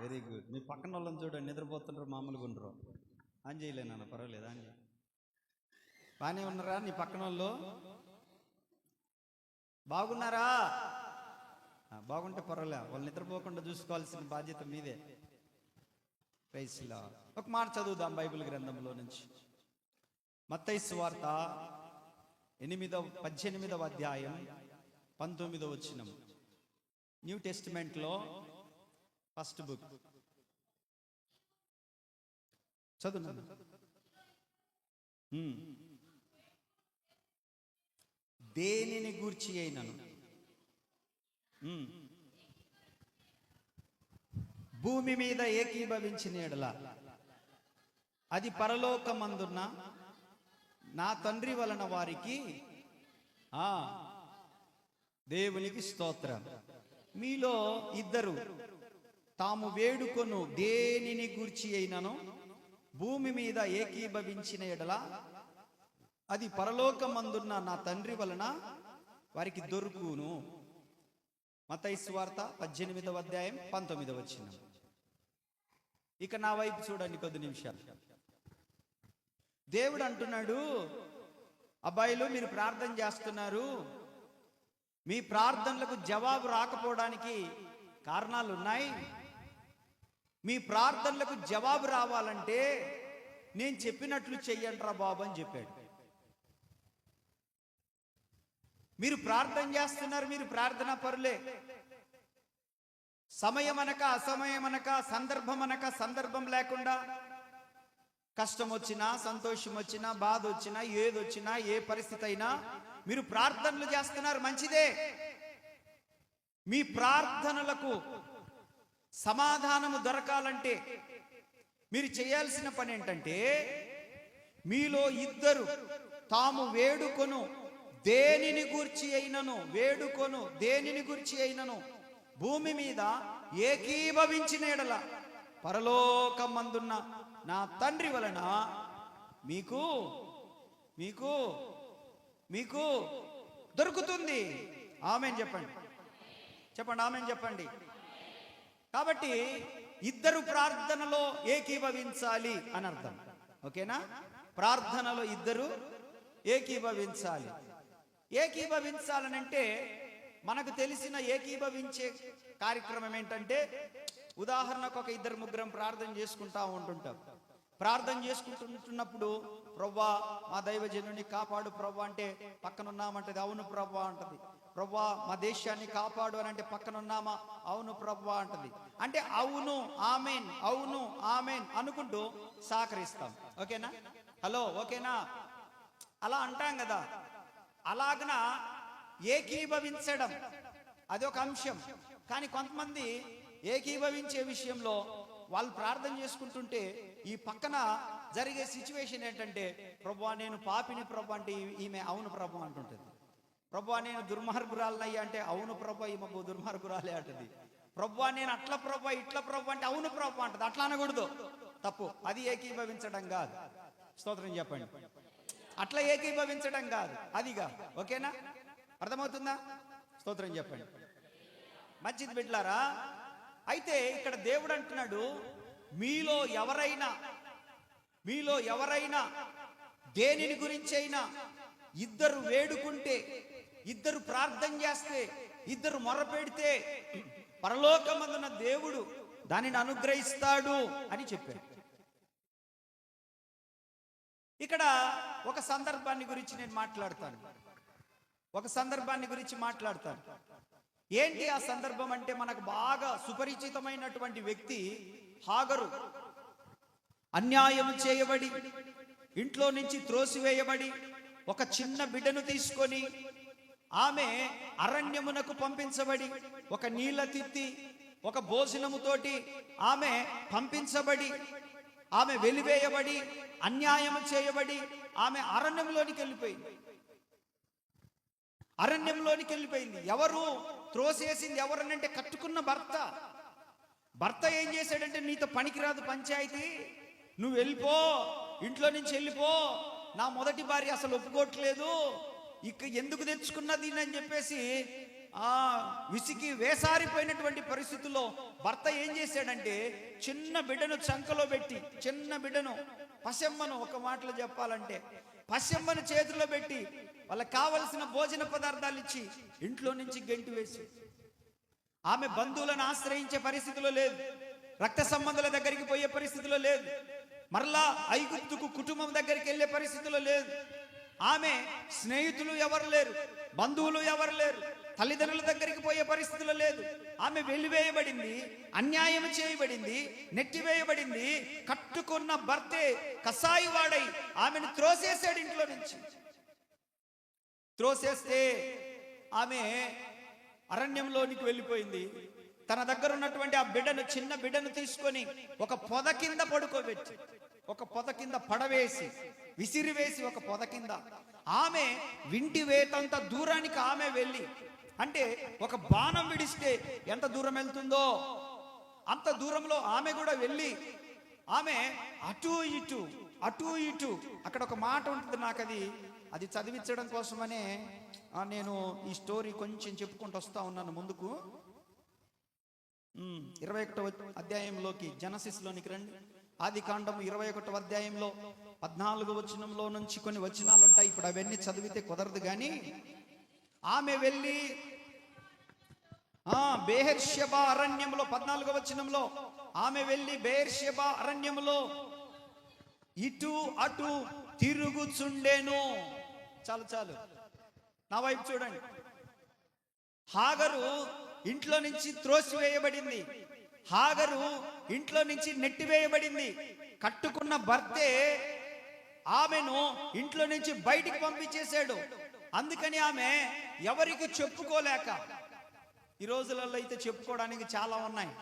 Very good. మీ పక్కన వాళ్ళని చూడండి, నిద్రపోతుంటారు, మామూలుగా ఉండరు. ఆన్ చేయలేనా? పర్వాలేదు, ఆన్ చేయ. బాగానే ఉన్నారా నీ పక్కన వాళ్ళు? బాగున్నారా? బాగుంటే పర్వాలే, వాళ్ళు నిద్రపోకుండా చూసుకోవాల్సిన బాధ్యత మీదే. Praise lord. ఒక మాట చదువుదాం బైబిల్ గ్రంథంలో నుంచి. మత్తయి సువార్త 18వ అధ్యాయం 19వ వచనం. న్యూ టెస్టిమెంట్లో ఫస్ట్ బుక్. చదువు. దేనిని గూర్చి అయినను భూమి మీద ఏకీభవించిన యెడల అది పరలోకమందున్న నా తండ్రి వలన వారికి దేవునికి స్తోత్రం. మీలో ఇద్దరు తాము వేడుకొను దేనిని గూర్చి అయినను భూమి మీద ఏకీభవించిన యెడల అది పరలోకమందున్న నా తండ్రి వలన వారికి దొరుకును. మత్తయి సువార్త 18వ అధ్యాయం 19వ వచనం. ఇక నా వైపు చూడండి కొద్ది నిమిషాలు. దేవుడు అంటున్నాడు, అబ్బాయిలు మీరు ప్రార్థన చేస్తున్నారు, మీ ప్రార్థనలకు జవాబు రాకపోవడానికి కారణాలు ఉన్నాయి. మీ ప్రార్థనలకు జవాబు రావాలంటే నేను చెప్పినట్లు చెయ్యండి రా బాబు అని చెప్పాడు. మీరు ప్రార్థన చేస్తున్నారు, మీరు ప్రార్థనా పరులే. సమయం అనక అసమయం అనక సందర్భం అనక సందర్భం లేకుండా, కష్టం వచ్చినా సంతోషం వచ్చినా బాధ వచ్చినా ఏదొచ్చినా ఏ పరిస్థితి అయినా మీరు ప్రార్థనలు చేస్తున్నారు, మంచిదే. మీ ప్రార్థనలకు సమాధానము దొరకాలంటే మీరు చేయాల్సిన పని ఏంటంటే, మీలో ఇద్దరు తాము వేడుకొను దేనిని గూర్చి అయినను, వేడుకొను దేనిని గూర్చి అయినను భూమి మీద ఏకీభవించిన యెడల పరలోకమందున్న నా తండ్రి వలన మీకు మీకు మీకు దొరుకుతుంది. ఆమేన్ చెప్పండి, చెప్పండి, ఆమేన్ చెప్పండి. కాబట్టి ఇద్దరు ప్రార్థనలో ఏకీభవించాలి అని అర్థం. ఓకేనా? ప్రార్థనలో ఇద్దరు ఏకీభవించాలి. ఏకీభవించాలనంటే మనకు తెలిసిన ఏకీభవించే కార్యక్రమం ఏంటంటే, ఉదాహరణకు ఒక ఇద్దరు ముగ్గురం ప్రార్థన చేసుకుంటా ఉంటుంటాం. ప్రార్థన చేసుకుంటున్నప్పుడు ప్రవ్వా మా దైవజనుని కాపాడు ప్రవ్వా అంటే పక్కనున్నామంటది అవును ప్రవ్వా అంటది. ప్రవ్వా మా దేశాన్ని కాపాడు అని అంటే పక్కనున్నామా అవును ప్రవ్వా అంటది. అంటే అవును ఆమెన్, అవును ఆమెన్ అనుకుంటూ సహకరిస్తాం. ఓకేనా? హలో ఓకేనా? అలా అంటాం కదా. అలాగన ఏకీభవించడం అది ఒక అంశం. కానీ కొంతమంది ఏకీభవించే విషయంలో వాళ్ళు ప్రార్థన చేసుకుంటుంటే ఈ పక్కన జరిగే సిచ్యువేషన్ ఏంటంటే, ప్రభువా నేను పాపిని ప్రభు అంటే ఈమె అవును ప్రభు అంటుంటుంది. ప్రభువా నేను దుర్మార్గురాలనయ్యా అంటే అవును ప్రభు ఈమె దుర్మార్గురాలే అంటది. ప్రభువా నేను అట్లా ప్రభు ఇట్లా ప్రభు అంటే అవును ప్రభు అంటది. అట్లా అనకూడదు, తప్పు. అది ఏకీభవించడం కాదు. స్తోత్రం చెప్పండి. అట్లా ఏకీభవించడం కాదు, అది కాదు. ఓకేనా? అర్థమవుతుందా? స్తోత్రం చెప్పండి. మంచిది బిడ్డలారా. అయితే ఇక్కడ దేవుడు అంటున్నాడు, మీలో ఎవరైనా దేనిని గురించి అయినా ఇద్దరు వేడుకుంటే, ఇద్దరు ప్రార్థన చేస్తే, ఇద్దరు మొరపెడితే పరలోకమందున దేవుడు దానిని అనుగ్రహిస్తాడు అని చెప్పాడు. ఇక్కడ ఒక సందర్భాన్ని గురించి నేను మాట్లాడతాను. ఏంటి ఆ సందర్భం అంటే, మనకు బాగా సుపరిచితమైనటువంటి వ్యక్తి హాగరు. అన్యాయం చేయబడి, ఇంట్లో నుంచి త్రోసివేయబడి, ఒక చిన్న బిడ్డను తీసుకొని ఆమె అరణ్యమునకు పంపించబడి, ఒక నీళ్ళ తిత్తి ఒక భోజనముతోటి ఆమె పంపించబడి, ఆమె వెలివేయబడి, అన్యాయం చేయబడి ఆమె అరణ్యంలోనికి వెళ్ళిపోయింది. ఎవరు త్రోసేసింది? ఎవరనంటే కట్టుకున్న భర్త ఏం చేశాడంటే, నీతో పనికిరాదు పంచాయతీ, నువ్వు వెళ్ళిపో, ఇంట్లో నుంచి వెళ్ళిపో, నా మొదటి భార్య అసలు ఒప్పుకోవట్లేదు, ఇక ఎందుకు తెచ్చుకున్నది అని చెప్పేసి విసికి వేసారిపోయినటువంటి పరిస్థితుల్లో భర్త ఏం చేశాడంటే చిన్న బిడ్డను చంకలో పెట్టి, చిన్న బిడ్డను పసెమ్మను, ఒక మాటలో చెప్పాలంటే పసెమ్మను చేతిలో పెట్టి వాళ్ళకి కావలసిన భోజన పదార్థాలు ఇచ్చి ఇంట్లో నుంచి గెంటి వేసి, ఆమె బంధువులను ఆశ్రయించే పరిస్థితిలో లేదు, రక్త సంబంధాల దగ్గరికి పోయే పరిస్థితిలో లేదు, మరలా ఐగుప్తుకు కుటుంబం దగ్గరికి వెళ్ళే పరిస్థితిలో లేదు. ఆమె స్నేహితులు ఎవరు లేరు, బంధువులు ఎవరు లేరు, తల్లిదండ్రుల దగ్గరికి పోయే పరిస్థితిలో లేదు. ఆమె వెలివేయబడింది, అన్యాయం చేయబడింది, నెట్టివేయబడింది. కట్టుకున్న భర్తే కసాయి వాడై ఆమెను త్రోసేసాడు ఇంట్లో నుంచి. త్రోసేస్తే ఆమె అరణ్యంలోనికి వెళ్ళిపోయింది. తన దగ్గర ఉన్నటువంటి ఆ బిడ్డను, చిన్న బిడ్డను తీసుకొని ఒక పొద కింద పడుకోబెట్టి, ఒక పొద కింద పడవేసి, విసిరివేసి ఒక పొద కింద ఆమె వింటి వేతంత దూరానికి ఆమె వెళ్ళి, అంటే ఒక బాణం విడిస్తే ఎంత దూరం వెళ్తుందో అంత దూరంలో ఆమె కూడా వెళ్ళి, ఆమె అటు ఇటు అటు ఇటు, అక్కడ ఒక మాట ఉంటుంది, నాకు అది చదివించడం కోసమనే నేను ఈ స్టోరీ కొంచెం చెప్పుకుంటూ వస్తా ఉన్నాను ముందుకు. 21వ అధ్యాయంలోకి, జెనసిస్లోనికి రండి. ఆది కాండం 21వ అధ్యాయంలో 14వ వచనంలో నుంచి కొన్ని వచనాలు ఉంటాయి. ఇప్పుడు అవన్నీ చదివితే కుదరదు, కానీ ఆమె వెళ్ళి బెయేర్షెబా అరణ్యంలో 14వ వచనంలో ఆమె వెళ్ళి బెయేర్షెబా అరణ్యంలో ఇటు అటు తిరుగుచుండెను. చాలు చాలు, నా వైపు చూడండి. హాగరు ఇంట్లో నుంచి త్రోసివేయబడింది, హాగరు ఇంట్లో నుంచి నెట్టివేయబడింది. కట్టుకున్న భర్తే ఆమెను ఇంట్లో నుంచి బయటికి పంపించేశాడు. అందుకని ఆమె ఎవరికి చెప్పుకోలేక, ఈ రోజులలో అయితే చెప్పుకోవడానికి చాలా ఉన్నాయి.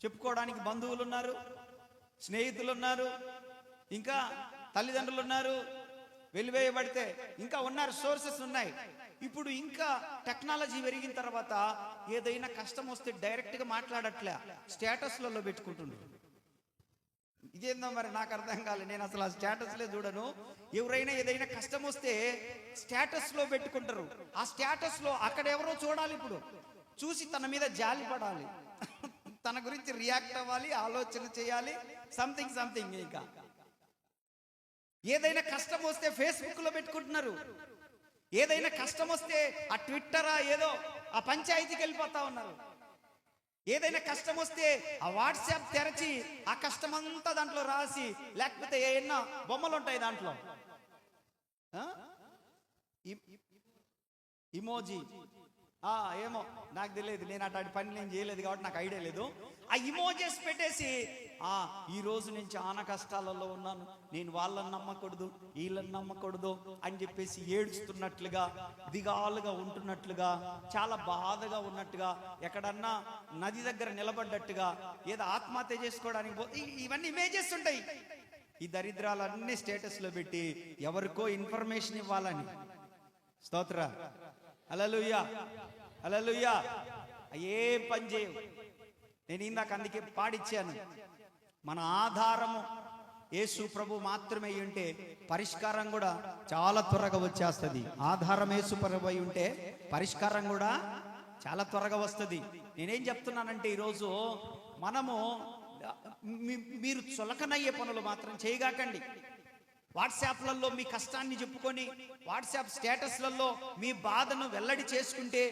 చెప్పుకోవడానికి బంధువులు ఉన్నారు, స్నేహితులు ఉన్నారు, ఇంకా తల్లిదండ్రులు ఉన్నారు, వెలివేయబడితే ఇంకా ఉన్నారు, సోర్సెస్ ఉన్నాయి. ఇప్పుడు ఇంకా టెక్నాలజీ పెరిగిన తర్వాత ఏదైనా కష్టం వస్తే డైరెక్ట్గా మాట్లాడట్లే, స్టేటస్లలో పెట్టుకుంటుండ్రు. ఇదేందో మరి నాకు అర్థం కాలేదు, నేను అసలు ఆ స్టేటస్లే చూడను. ఎవరైనా ఏదైనా కష్టం వస్తే స్టేటస్లో పెట్టుకుంటారు. ఆ స్టేటస్లో అక్కడ ఎవరో చూడాలి, ఇప్పుడు చూసి తన మీద జాలి పడాలి, తన గురించి రియాక్ట్ అవ్వాలి, ఆలోచన చేయాలి, సంథింగ్. ఇంకా ఏదైనా కష్టం వస్తే ఫేస్బుక్లో పెట్టుకుంటున్నారు, ఏదైనా కష్టం వస్తే ఆ ట్విట్టరా ఏదో ఆ పంచాయతీకి వెళ్ళిపోతా ఉన్నారు. ఏదైనా కష్టం వస్తే ఆ వాట్సాప్ తెరచి ఆ కష్టమంతా దాంట్లో రాసి, లేకపోతే ఏమన్నా బొమ్మలు ఉంటాయి దాంట్లో, ఇమోజీ, ఏమో నాకు తెలియదు, నేను అట్లాంటి పని నేను చేయలేదు కాబట్టి నాకు ఐడియా లేదు. ఆ ఇమోజెస్ పెట్టేసి ఈ రోజు నుంచి ఆన కష్టాలలో ఉన్నాను, నేను వాళ్ళని నమ్మకూడదు, వీళ్ళని నమ్మకూడదు అని చెప్పేసి ఏడుస్తున్నట్లుగా, దిగాలుగా ఉంటున్నట్లుగా, చాలా బాధగా ఉన్నట్టుగా, ఎక్కడన్నా నది దగ్గర నిలబడ్డట్టుగా, ఏదో ఆత్మహత్య చేసుకోవడానికి ఇవన్నీ ఇమేజెస్ ఉంటాయి. ఈ దరిద్రాలన్నీ స్టేటస్లో పెట్టి ఎవరికో ఇన్ఫర్మేషన్ ఇవ్వాలని. స్తోత్ర, హల్లెలూయా, హల్లెలూయా. ఏ పని చేయవు. నేను ఇందాక అందుకే పాడిచ్చాను, మన ఆధారము యేసు ప్రభు మాత్రమే ఉంటే పరిష్కారం కూడా చాలా త్వరగా వచ్చేస్తుంది. ఆధారం యేసు ప్రభు అయి ఉంటే పరిష్కారం కూడా చాలా త్వరగా వస్తుంది. నేనేం చెప్తున్నానంటే, ఈరోజు మనము మీరు చులకనయ్యే పనులు మాత్రం చేయగాకండి. వాట్సాప్లలో మీ కష్టాన్ని చెప్పుకొని, వాట్సాప్ స్టేటస్లలో మీ బాధను వెల్లడి చేసుకుంటే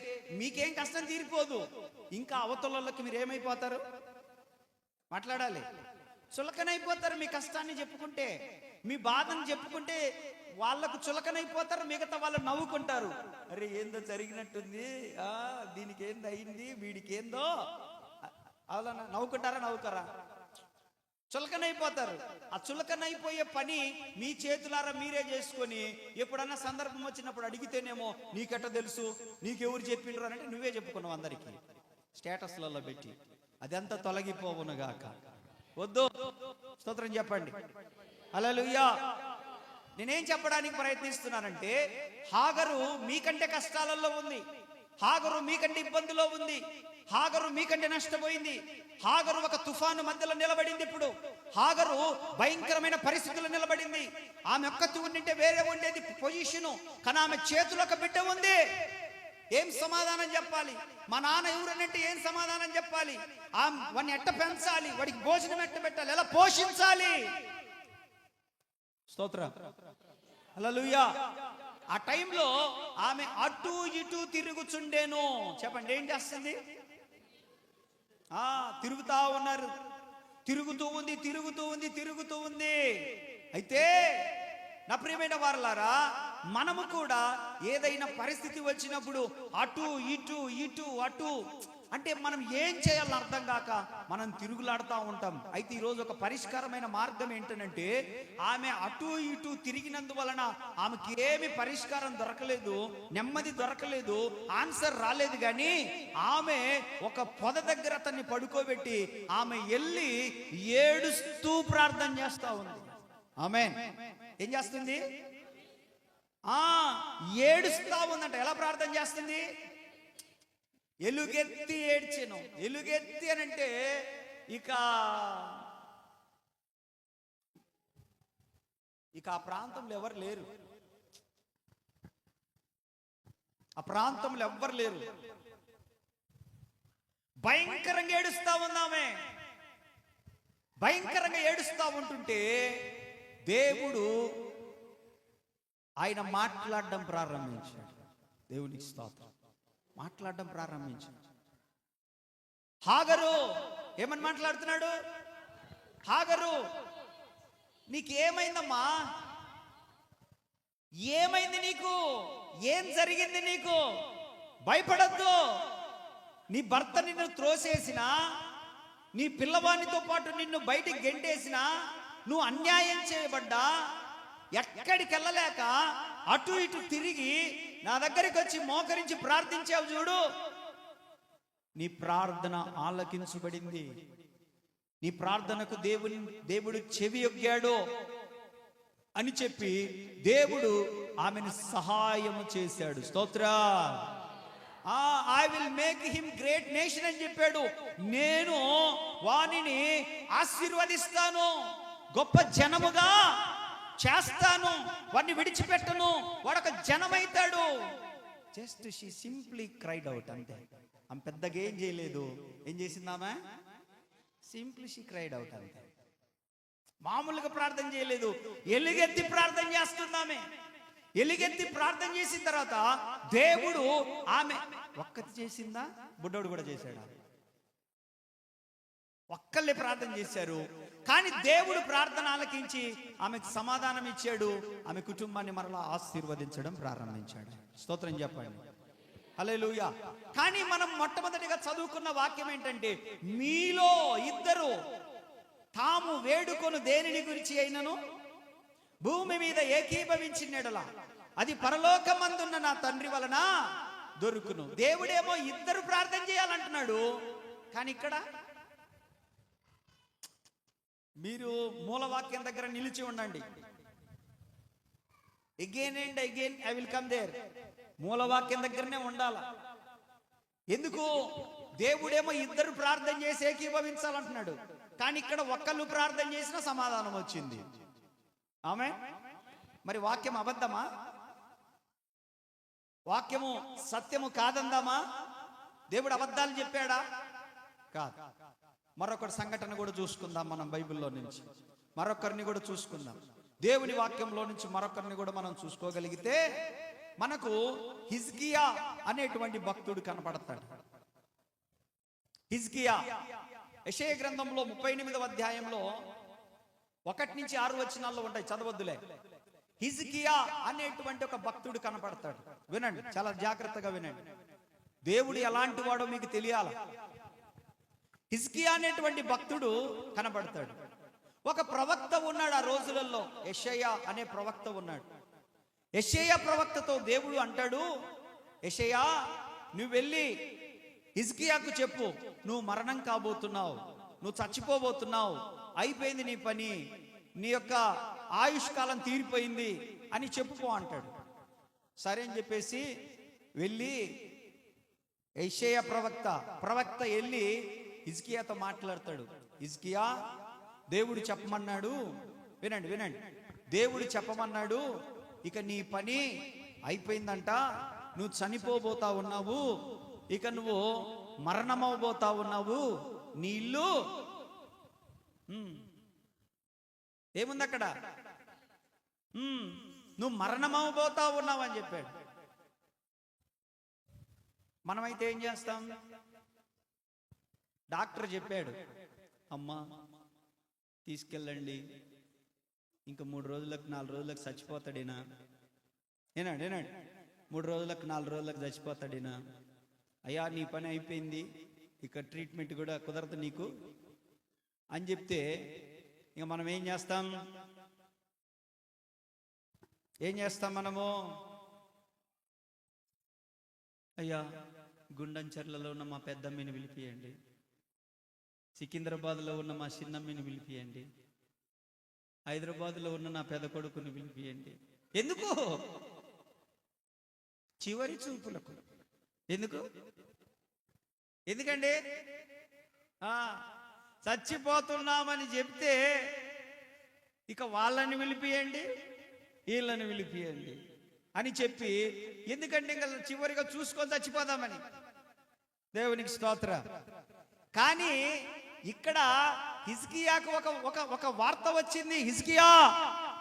మీకేం కష్టం తీరిపోదు. ఇంకా అవతలకి మీరు ఏమైపోతారు? మాట్లాడాలి, చులకనైపోతారు. మీ కష్టాన్ని చెప్పుకుంటే, మీ బాధను చెప్పుకుంటే వాళ్ళకు చులకనైపోతారు, మిగతా వాళ్ళు నవ్వుకుంటారు. అరే ఏందో జరిగినట్టుంది, దీనికి ఏందో అయింది, వీడికి ఏందో, అలా నవ్వుకుంటారా? చులకనైపోతారు. ఆ చులకనైపోయే పని మీ చేతులారా మీరే చేసుకొని, ఎప్పుడన్నా సందర్భం వచ్చినప్పుడు అడిగితేనేమో నీకెట్ట తెలుసు, నీకెవరు చెప్పిండ్రు అంటే నువ్వే చెప్పుకున్నావు అందరికి స్టేటస్లలో పెట్టి. అదంతా తొలగిపోవునుగాక. వద్దు, స్తోత్రం చెప్పండి, హల్లెలూయా. నేనేం చెప్పడానికి ప్రయత్నిస్తున్నానంటే, హాగరు మీకంటే కష్టాలలో ఉంది, హాగరు మీకంటే ఇబ్బందిలో ఉంది, హాగరు మీకంటే నష్టపోయింది. హాగరు ఒక తుఫాను మధ్యలో నిలబడింది. ఇప్పుడు హాగరు భయంకరమైన పరిస్థితుల్లో నిలబడింది. ఆమె ఒక్కతి ఉండింటే వేరే ఉండేది పొజిషను, కానీ ఆమె చేతిలో ఒక బిడ్డ ఉంది. ఏం సమాధానం చెప్పాలి? మా నాన్న ఎవరనంటే ఏం సమాధానం చెప్పాలి? వాడిని ఎట్ట పెంచాలి? వాడికి భోజనం ఎట్ట పెట్టాలి? ఎలా పోషించాలి? స్తోత్రం, హల్లెలూయా. ఆ టైంలో ఆమె అటు ఇటు తిరుగుచుండేను. చెప్పండి, ఏం చేస్తుంది? తిరుగుతా ఉన్నారు. తిరుగుతూ ఉంది. అయితే నా ప్రియమైన వారలారా, మనము కూడా ఏదైనా పరిస్థితి వచ్చినప్పుడు అటు ఇటు అంటే మనం ఏం చేయాలని అర్థం కాక మనం తిరుగులాడుతూ ఉంటాం. అయితే ఈరోజు ఒక పరిష్కారమైన మార్గం ఏంటంటే, ఆమె అటు ఇటు తిరిగినందువలన ఆమెకి ఏమి పరిష్కారం దొరకలేదు, నెమ్మది దొరకలేదు, ఆన్సర్ రాలేదు. కానీ ఆమె ఒక పొద దగ్గర అతన్ని పడుకోబెట్టి ఆమె వెళ్ళి ఏడుస్తూ ప్రార్థన చేస్తా ఉంది. ఆమేన్. ఏం చేస్తుంది? ఏడుస్తా ఉందంట. ఎలా ప్రార్థన చేస్తుంది? ఎలుగెత్తి ఏడ్చెను. ఎలుగెత్తి అని అంటే ఇక ఆ ప్రాంతంలో ఎవరు లేరు. భయంకరంగా ఏడుస్తా ఉందామే. భయంకరంగా ఏడుస్తా ఉంటుంటే దేవుడు ఆయన మాట్లాడడం ప్రారంభించాడు. దేవునికి స్తోత్రం. మాట్లాడడం ప్రారంభించాడు. హాగరు ఏమని మాట్లాడుతున్నాడు? హాగరు, నీకేమైందమ్మా? ఏమైంది నీకు? ఏం జరిగింది నీకు? భయపడద్దు. నీ భర్త నిన్ను త్రోసేసినా, నీ పిల్లవానితో పాటు నిన్ను బయటికి గెంటేసినా, నువ్వు అన్యాయం చేయబడ్డా, ఎక్కడికి వెళ్ళలేక అటు ఇటు తిరిగి నా దగ్గరికి వచ్చి మోకరించి ప్రార్థించావు చూడు, నీ ప్రార్థన ఆలకించబడింది. నీ ప్రార్థనకు దేవుడు చెవియొగ్గాడు అని చెప్పి దేవుడు ఆమెను సహాయము చేశాడు. స్తోత్రం. I will make him great nation అని చెప్పాడు. నేను వానిని ఆశీర్వదిస్తాను, గొప్ప జనముగా చేస్తాను, వాడిని విడిచిపెట్టను, వాడొక జనమైతాడు. Just she simply cried out. అంతే. ఆమె పెద్దగా ఏం చేయలేదు. ఏం చేసిందామా? Simply she cried out. అంతే. మామూలుగా ప్రార్థన చేయలేదు, ఎలుగెత్తి ప్రార్థన చేస్తున్నామే. ఎలుగెత్తి ప్రార్థన చేసిన తర్వాత దేవుడు ఆమె ఒక్కటి చేసిందా? బుడ్డోడు కూడా చేశాడు. ఒక్కళ్ళే ప్రార్థన చేశారు. కానీ దేవుడు ప్రార్థన ఆలకించి ఆమెకు సమాధానం ఇచ్చాడు. ఆమె కుటుంబాన్ని మరలా ఆశీర్వదించడం ప్రారంభించాడు. స్తోత్రం చెప్పండి, హల్లెలూయా. కానీ మనం మొట్టమొదటిగా చదువుకున్న వాక్యం ఏంటంటే, మీలో ఇద్దరు తాము వేడుకొను దేనిని గురించి అయినను భూమి మీద ఏకీభవించినెడల అది పరలోకమందున్న నా తండ్రి వలన దొరుకును. దేవుడేమో ఇద్దరు ప్రార్థన చేయాలంటున్నాడు. కానీ ఇక్కడ మీరు మూలవాక్యం దగ్గర నిలిచి ఉండండి. Again and again I will come there. మూలవాక్యం దగ్గరనే ఉండాల. ఎందుకు? దేవుడేమో ఇద్దరు ప్రార్థన చేసి ఏకీభవించాలంటున్నాడు. కానీ ఇక్కడ ఒక్కళ్ళు ప్రార్థన చేసినా సమాధానం వచ్చింది. ఆమేన్. మరి వాక్యం అబద్ధమా? వాక్యము సత్యము కాదందామా? దేవుడు అబద్ధాలు చెప్పాడా? కాదు. మరొకటి సంఘటన కూడా చూసుకుందాం మనం బైబిల్లో నుంచి. మరొకరిని కూడా చూసుకుందాం. దేవుని వాక్యంలో నుంచి మరొకరిని కూడా మనం చూసుకోగలిగితే మనకు హిజ్కియా అనేటువంటి భక్తుడు కనపడతాడు. హిజ్కియా యెషయా గ్రంథంలో 38వ అధ్యాయంలో 1 నుంచి 6 వచనాల్లో ఉంటాయి, చదవద్దులే. హిజ్కియా అనేటువంటి ఒక భక్తుడు కనపడతాడు. వినండి, చాలా జాగ్రత్తగా వినండి. దేవుడు ఎలాంటి వాడో మీకు తెలియాల. హిజ్కియా అనేటువంటి భక్తుడు కనబడతాడు. ఒక ప్రవక్త ఉన్నాడు ఆ రోజులలో, యెషయా అనే ప్రవక్త ఉన్నాడు. యెషయా ప్రవక్తతో దేవుడు అంటాడు, యెషయా నువ్వు వెళ్ళి హిజ్కియాకు చెప్పు, నువ్వు మరణం కాబోతున్నావు, నువ్వు చచ్చిపోబోతున్నావు, అయిపోయింది నీ పని, నీ యొక్క ఆయుష్కాలం తీరిపోయింది అని చెప్పుకో అంటాడు. సరే అని చెప్పేసి వెళ్ళి యెషయా ప్రవక్త వెళ్ళి హిజ్కియాతో మాట్లాడతాడు. హిజ్కియా, దేవుడు చెప్పమన్నాడు, వినండి, దేవుడు చెప్పమన్నాడు, ఇక నీ పని అయిపోయిందంట, నువ్వు చనిపోబోతా ఉన్నావు, ఇక నువ్వు మరణమవబోతా ఉన్నావు, నీ ఇల్లు ఏముంది అక్కడ, నువ్వు మరణమవబోతా ఉన్నావు అని చెప్పాడు. మనమైతే ఏం చేస్తాం? డాక్టర్ చెప్పాడు, అమ్మా తీసుకెళ్ళండి, ఇంకా 3 రోజులకు 4 రోజులకు చచ్చిపోతాడినా. ఏనాడు 3 రోజులకు 4 రోజులకు చచ్చిపోతాడినా. అయ్యా నీ పని అయిపోయింది, ఇక ట్రీట్మెంట్ కూడా కుదరదు నీకు అని చెప్తే ఇక మనం ఏం చేస్తాం? మనము అయ్యా గుండంచెర్లలో ఉన్న మా పెద్దమ్మని పిలిపియండి, సికింద్రాబాద్లో ఉన్న మా చిన్నమ్మని పిలిపియండి, హైదరాబాద్లో ఉన్న నా పెద్ద కొడుకుని పిలిపియండి. ఎందుకు? చివరి చూపులకు. ఎందుకండి చచ్చిపోతున్నామని చెప్తే ఇక వాళ్ళని పిలిపియండి, వీళ్ళని పిలిపియండి అని చెప్పి, ఎందుకంటే ఇంకా చివరిగా చూసుకొని చచ్చిపోదామని. దేవునికి స్తోత్ర. కానీ ఇక్కడ హిజ్కియాకు ఒక వార్త వచ్చింది. హిజ్కియా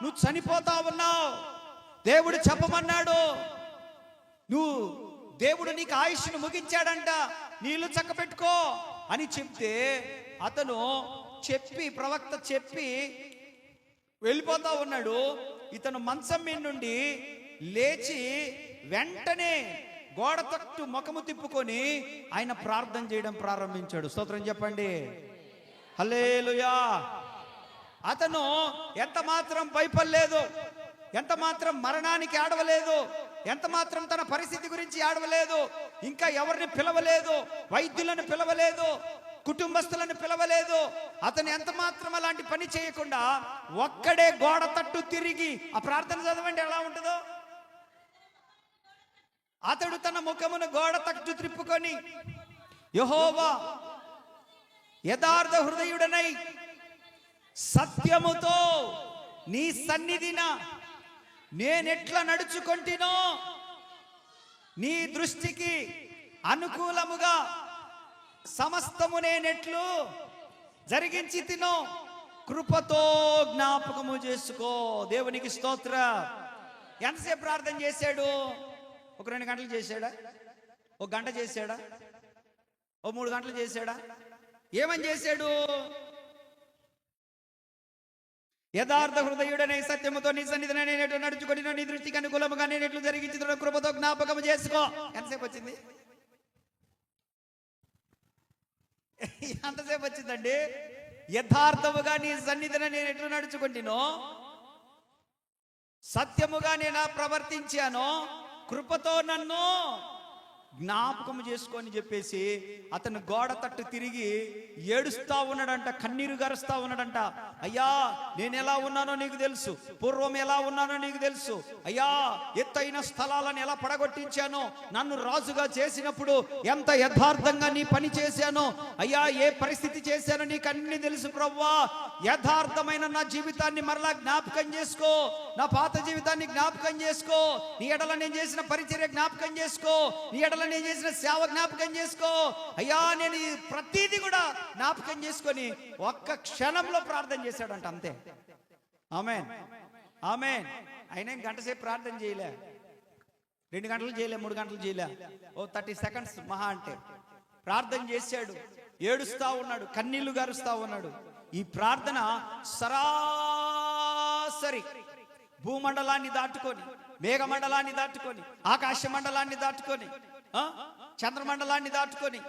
నువ్వు చనిపోతా ఉన్నావు, దేవుడు చెప్పమన్నాడు, దేవుడు నీకు ఆయుష్ను ముగించాడంట, నీళ్ళు చక్కబెట్టుకో అని చెప్తే అతను ప్రవక్త చెప్పి వెళ్ళిపోతా ఉన్నాడు. ఇతను మంచం మీద నుండి లేచి వెంటనే గోడ తట్టు ముఖము తిప్పుకొని ఆయన ప్రార్థన చేయడం ప్రారంభించాడు. స్తోత్రం చెప్పండి, హల్లెలూయా. అతను ఎంత మాత్రం భయపడలేదు, ఎంత మాత్రం మరణానికి ఆడవలేదు, ఎంత మాత్రం తన పరిస్థితి గురించి ఆడవలేదు, ఇంకా ఎవరిని పిలవలేదు, వైద్యులను పిలవలేదు, కుటుంబస్తులను పిలవలేదు. అతను ఎంత మాత్రం అలాంటి పని చేయకుండా ఒక్కడే గోడ తట్టు తిరిగి ఆ ప్రార్థన చదవండి ఎలా ఉంటుందో. అతడు తన ముఖమును గోడ తట్టు త్రిప్పుకొని, యెహోవా యథార్థ హృదయుడనై సత్యముతో నీ సన్నిధిన నేనెట్లా నడుచుకొంటినో, నీ దృష్టికి అనుకూలముగా సమస్తము నేనెట్లు జరిగించి తినో, కృపతో జ్ఞాపకము చేసుకో. దేవునికి స్తోత్ర. ఎంతసేపు ప్రార్థన చేశాడు? ఒక 2 గంటలు చేశాడా? 1 గంట చేశాడా? 3 గంటలు చేశాడా? ఏమని చేశాడు? యథార్థ హృదయుడనే సత్యముతో నీ సన్నిధిని నేను నడుచుకొని నీ దృష్టికి అనుకూలముగా నేను ఎట్లు జరిగించి కృపతో జ్ఞాపకము చేసుకో. ఎంతసేపు వచ్చింది? ఎంతసేపు వచ్చిందండి? యథార్థముగా నీ సన్నిధిని నేను ఎట్లు నడుచుకుంటునో, సత్యముగా నేను ప్రవర్తించానో, కృపతో నన్ను జ్ఞాపకం చేసుకొని చెప్పేసి అతను గోడ తట్టు తిరిగి ఏడుస్తా ఉన్నాడంట, కన్నీరు గారుస్తా ఉన్నాడంట. అయ్యా నేను ఎలా ఉన్నానో నీకు తెలుసు, పూర్వం ఎలా ఉన్నానో నీకు తెలుసు. అయ్యా ఎత్తైన స్థలాలను ఎలా పడగొట్టించానో, నన్ను రాజుగా చేసినప్పుడు ఎంత యథార్థంగా నీ పని చేశానో, అయ్యా ఏ పరిస్థితి చేశానో నీకు అన్ని తెలుసు ప్రభువా. యథార్థమైన నా జీవితాన్ని మరలా జ్ఞాపకం చేసుకో, నా పాత జీవితాన్ని జ్ఞాపకం చేసుకో, నీ ఎడల నేను చేసిన పరిచర్య జ్ఞాపకం చేసుకో, నీ ఎడల నేను చేసిన సేవ జ్ఞాపకం చేసుకో. అయ్యా నేను ప్రతిదీ కూడా జ్ఞాపకం చేసుకొని ఒక్క క్షణంలో ప్రార్థన చేశాడంట, అంతే. ఆమేన్ ఆమేన్. అయినా గంట సేపు ప్రార్థన చేయలే, 2 గంటలు చేయలే, 3 గంటలు చేయలే, 30 సెకండ్స్ మహా అంటే ప్రార్థన చేశాడు. ఏడుస్తా ఉన్నాడు, కన్నీళ్లు గారుస్తా ఉన్నాడు. ఈ ప్రార్థన సరాసరి భూమండలాన్ని దాటుకొని, మేఘమండలాన్ని దాటుకొని, ఆకాశ మండలాన్ని దాటుకొని, చంద్రమండలాన్ని దాటుకొని,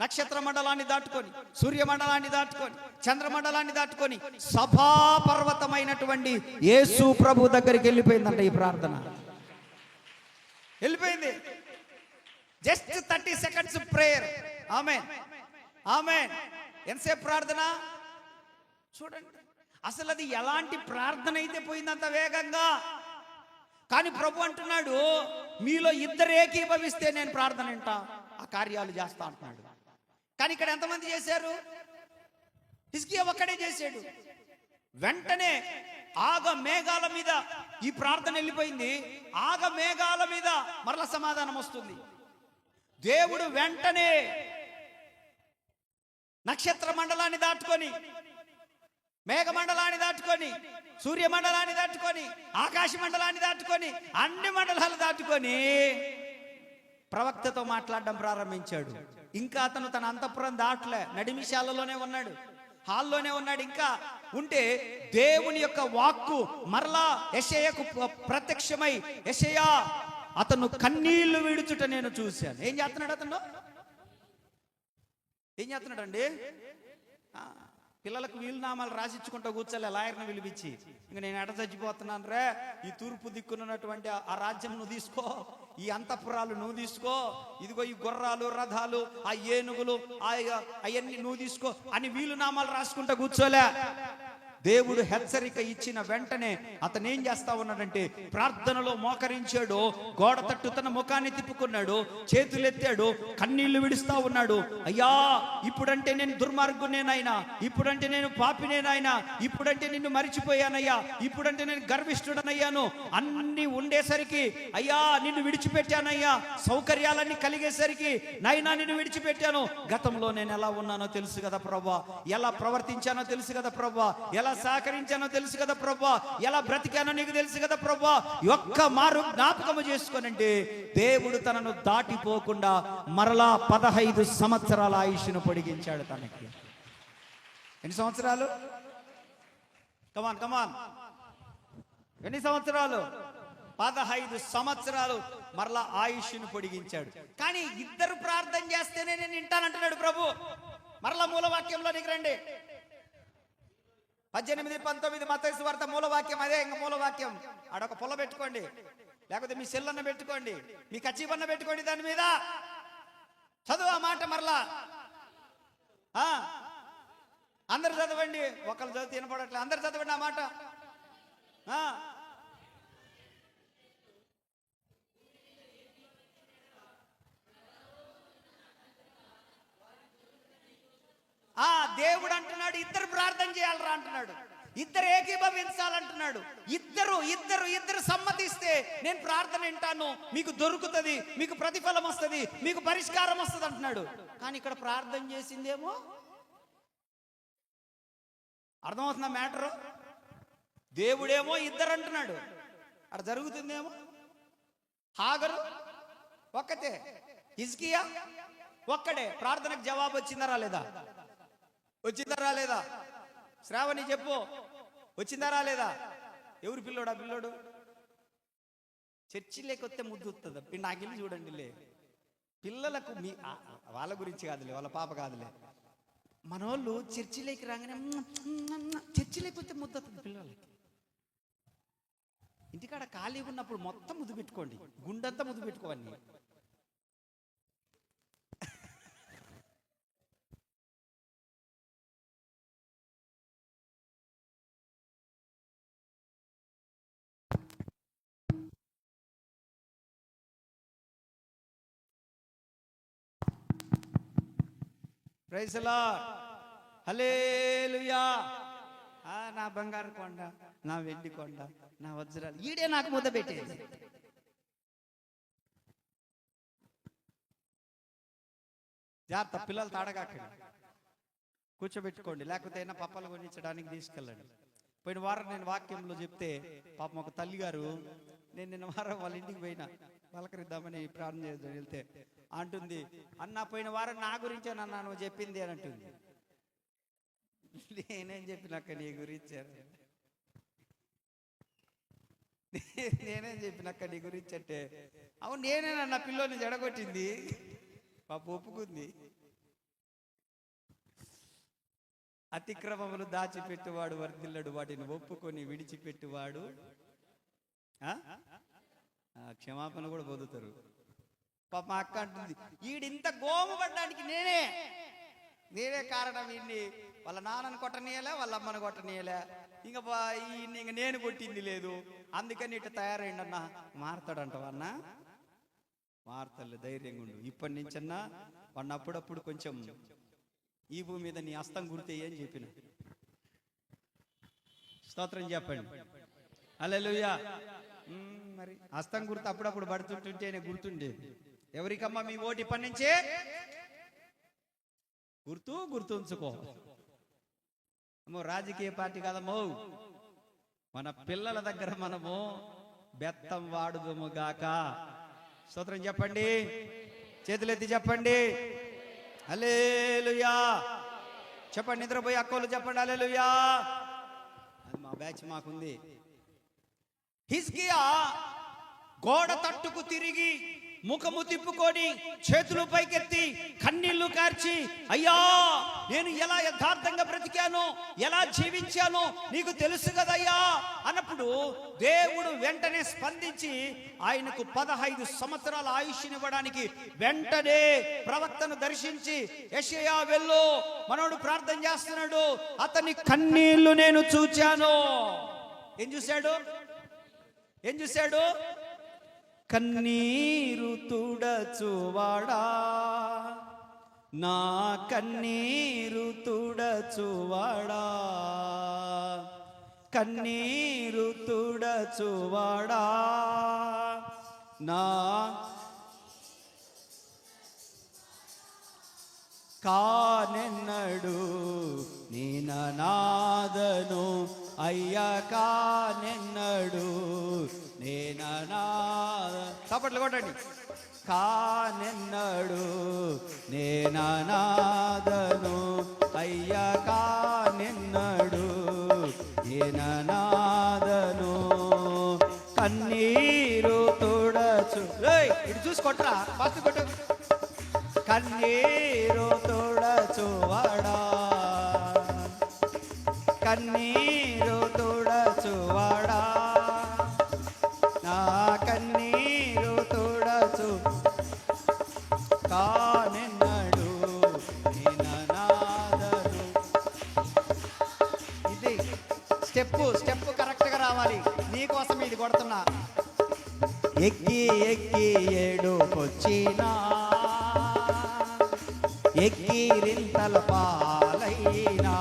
నక్షత్ర మండలాన్ని దాటుకొని, సూర్యమండలాన్ని దాటుకొని, చంద్రమండలాన్ని దాటుకొని సభాపర్వతమైనటువంటి యేసు ప్రభు దగ్గరికి వెళ్ళిపోయిందంట ఈ ప్రార్థన. వెళ్ళిపోయింది. Just 30 seconds prayer. ఆమేన్ ఆమేన్. ఎంతసేపు ప్రార్థన చూడండి. అసలు అది ఎలాంటి ప్రార్థన అయితే పోయిందంత వేగంగా. కానీ ప్రభు అంటున్నాడు, మీలో 2 ఏకీభవిస్తే నేను ప్రార్థన వింటా, ఆ కార్యాలు చేస్తా అంటున్నాడు. కానీ ఇక్కడ ఎంతమంది చేశారు? హిజ్కియా ఒక్కడే చేశాడు. వెంటనే ఆగ మేఘాల మీద ఈ ప్రార్థన వెళ్ళిపోయింది. ఆగ మేఘాల మీద మరల సమాధానం వస్తుంది. దేవుడు వెంటనే నక్షత్ర మండలాన్ని దాటుకొని, మేఘమండలాన్ని దాటుకొని, సూర్యమండలాన్ని దాటుకొని, ఆకాశ మండలాన్ని దాటుకొని, అన్ని మండలాలు దాటుకొని ప్రవక్తతో మాట్లాడడం ప్రారంభించాడు. ఇంకా అతను తన అంతఃపురం దాటలే, నడిమిశాలలోనే ఉన్నాడు, హాల్లోనే ఉన్నాడు. ఇంకా ఉంటే దేవుని యొక్క వాక్కు మరలా యెషయాకు ప్రత్యక్షమై, యెషయా అతను కన్నీళ్లు విడుచుట నేను చూశాను. ఏం చేస్తున్నాడు అతను? ఏం చేస్తున్నాడండి? పిల్లలకు వీలునామాలు రాసిచ్చుకుంటూ కూర్చోలే, లాయర్ని పిలిపించి, ఇంక నేను ఎట చచ్చిపోతున్నాను రే, ఈ తూర్పు దిక్కున్నటువంటి ఆ రాజ్యం నువ్వు తీసుకో, ఈ అంతఃపురాలు నువ్వు తీసుకో, ఇదిగో ఈ గుర్రాలు, రథాలు, ఆ ఏనుగులు, అవన్నీ నువ్వు తీసుకో అని వీలునామాలు రాసుకుంటూ కూర్చోలే. దేవుడు హెచ్చరిక ఇచ్చిన వెంటనే అతను ఏం చేస్తా ఉన్నాడంటే ప్రార్థనలో మోకరించాడు, గోడ తట్టు తన ముఖాన్ని తిప్పుకున్నాడు, చేతులెత్తాడు, కన్నీళ్లు విడుస్తా ఉన్నాడు. అయ్యా, ఇప్పుడంటే నేను దుర్మార్గునేనాయనా, ఇప్పుడంటే నేను పాపినేనాయనా, ఇప్పుడంటే నిన్ను మరిచిపోయానయ్యా, ఇప్పుడంటే నేను గర్విష్ఠుడనయ్యాను, అన్ని ఉండేసరికి అయ్యా నిన్ను విడిచిపెట్టానయ్యా, సౌకర్యాలన్నీ కలిగేసరికి నైనా నిన్ను విడిచిపెట్టాను. గతంలో నేను ఎలా ఉన్నానో తెలుసు కదా ప్రభా, ఎలా ప్రవర్తించానో తెలుసు కదా ప్రభా, ఎలా సహకరించానో తెలుసు కదా ప్రభా, ఎలా బ్రతికానో నీకు తెలుసు కదా ప్రభా. ఒక్క మారు జ్ఞాపకము చేసుకోనంటే దేవుడు తనను దాటిపోకుండా మరలా 15 సంవత్సరాల ఆయుష్ను పొడిగించాడు తనకి. ఎన్ని సంవత్సరాలు? కమాన్ కమాన్, ఎన్ని సంవత్సరాలు? 15 సంవత్సరాలు మరలా ఆయుష్ను పొడిగించాడు. కానీ ఇద్దరు ప్రార్థన చేస్తేనే నేను వింటానంటున్నాడు ప్రభు. మరలా మూలవాక్యంలో నీకు రండి, 18, 19 మత్తయి సువార్త మూలవాక్యం అదే. ఇంకా మూలవాక్యం ఆడొక పొల పెట్టుకోండి, లేకపోతే మీ సెల్లన్న పెట్టుకోండి, మీ కచ్చిబన్న పెట్టుకోండి, దాని మీద చదువు ఆ మాట మరలా. అందరు చదవండి, ఒకళ్ళు చదివి తినపడట్లే, అందరు చదవండి ఆ మాట. దేవుడు అంటున్నాడు ఇద్దరు ప్రార్థన చేయాలరా అంటున్నాడు, ఇద్దరు ఏకీభవించాలంటున్నాడు. ఇద్దరు సమ్మతిస్తే నేను ప్రార్థన వింటాను, మీకు దొరుకుతుంది, మీకు ప్రతిఫలం వస్తుంది, మీకు పరిష్కారం వస్తుంది అంటున్నాడు. కానీ ఇక్కడ ప్రార్థన చేసిందేమో అర్థమవుతున్న మ్యాటరు. దేవుడేమో ఇద్దరు అంటున్నాడు, అక్కడ జరుగుతుందేమో హాగరు ఒక్కతే, హిజ్కియా ఒక్కడే. ప్రార్థనకు జవాబు వచ్చిందా రాలేదా? వచ్చిందా రాలేదా? శ్రావణి చెప్పు, వచ్చిందా రాలేదా? ఎవరు పిల్లోడు? ఆ పిల్లోడు చర్చి లేకొస్తే ముద్దు వస్తుంది. నాకెళ్ళి చూడండి లే, పిల్లలకు మీ వాళ్ళ గురించి కాదులే, వాళ్ళ పాప కాదులే, మనోళ్ళు చర్చిలోకి రాగానే చర్చి లేకపోతే ముద్దు వస్తుంది పిల్లలకి. ఇంటికాడ ఖాళీగా ఉన్నప్పుడు మొత్తం ముద్దు పెట్టుకోండి, గుండంతా ముద్దు పెట్టుకోండి. ప్రైజ్ ది లార్డ్, హల్లెలూయా. నా బంగారు కొండ, నా వెండి కొండ, నా వజ్రాలు, ఈడే నాకు ముద్ద పెట్టేది. జాగ్రత్త, పిల్లలు తాడగాకండి, కూర్చోబెట్టుకోండి, లేకపోతే అయినా పప్పలు కొనిచ్చడానికి తీసుకెళ్ళండి. పోయిన వారం నేను వాక్యంలో చెప్తే పాపం ఒక తల్లి గారు, నేను నిన్న వారం వాళ్ళ ఇంటికి పోయినా పలకరిద్దామని ప్రార్థన చేద్దాం వెళ్తే అంటుంది, అన్న పోయిన వారం నా గురించే నన్ను నువ్వు చెప్పింది అని అంటుంది. నేనేం చెప్పినాక నీ గురించి, నేనేం చెప్పినాక నీ గురించి అంటే, అవును నేనే నా పిల్లోని జడగొట్టింది, పాప ఒప్పుకుంది. అతిక్రమములు దాచిపెట్టువాడు వర్ధిల్లడు, వాటిని ఒప్పుకొని విడిచిపెట్టువాడు క్షమాపణ కూడా పొందుతారు. పాప మా అక్క అంటుంది, ఈడింత గోము పడ్డానికి నేనే కారణం. వీడిని వాళ్ళ నాన్నను కొట్టనీయలే, వాళ్ళ అమ్మను కొట్టనీయలే, ఇంక నేను కొట్టింది లేదు, అందుకని ఇట్లా తయారైండన్నా. మారతాడంటవన్నా? మారతలే, ధైర్యంగా ఉండు. ఇప్పటి నుంచన్నా వాడిని అప్పుడప్పుడు కొంచెం ఈ భూమి మీద నీ హస్తం గుర్తయ్యి అని చెప్పిన. స్తోత్రం చెప్పండి. హల్లెలూయా. మరి హస్తం గుర్తు అప్పుడప్పుడు పడుతుంటుంటేనే గుర్తుండేది. ఎవరికమ్మా మీ ఓటు ఇప్పటి నుంచే గుర్తుంచుకో. అమ్మో రాజకీయ పార్టీ కదమ్మో, మన పిల్లల దగ్గర మనము బెత్తం వాడుదుము గాక. స్తోత్రం చెప్పండి, చేతులెత్తి చెప్పండి హల్లెలూయా. చెప్పండి, నిద్రపోయి అక్కోలు చెప్పండి హల్లెలూయా. అది మా బ్యాచ్ మాకుంది. హిజ్కియా గోడ తట్టుకు తిరిగి ముఖము తిప్పుకొని చేతులు పైకెత్తి కన్నీళ్లు కార్చి, అయ్యా నేను ఎలా యథార్థంగా బ్రతికాను, ఎలా జీవించాను నీకు తెలుసు కదయ్యా అన్నప్పుడు దేవుడు వెంటనే స్పందించి ఆయనకు 15 సంవత్సరాల ఆయుష్నివ్వడానికి వెంటనే ప్రవక్తను దర్శించి, యెషయా వెళ్ళు, మనోడు ప్రార్థన చేస్తున్నాడు, అతని కన్నీళ్లు నేను చూచాను. ఏం చూశాడు? కన్నీరు తుడచువాడా, నా కన్నీరు తుడచువాడా, కన్నీరు తుడచువాడా, నా కానెన్నడు నేననాదను అయ్యా, కానెన్నడు నేననాద. చప్పట్లు కొట్టండి. కానెన్నడు నేననాదను అయ్యా, కానెన్నడు నేననాదను, కన్నీరు తుడచు. ఇటు చూసి కొట్టరా, ఫస్ట్ కొట్టు. కన్నీరు తుడచువాడా, కన్నీరు తుడచువాడా, నా కన్నీరు తుడచు, కానెన్నడు నేననాదను. ఇది స్టెప్ కరెక్ట్గా రావాలి. నీకోసం ఇది కొడుతున్నా. ఎక్కి ఏడుకొచ్చినా, ఎక్కిరింతల పాలైనా.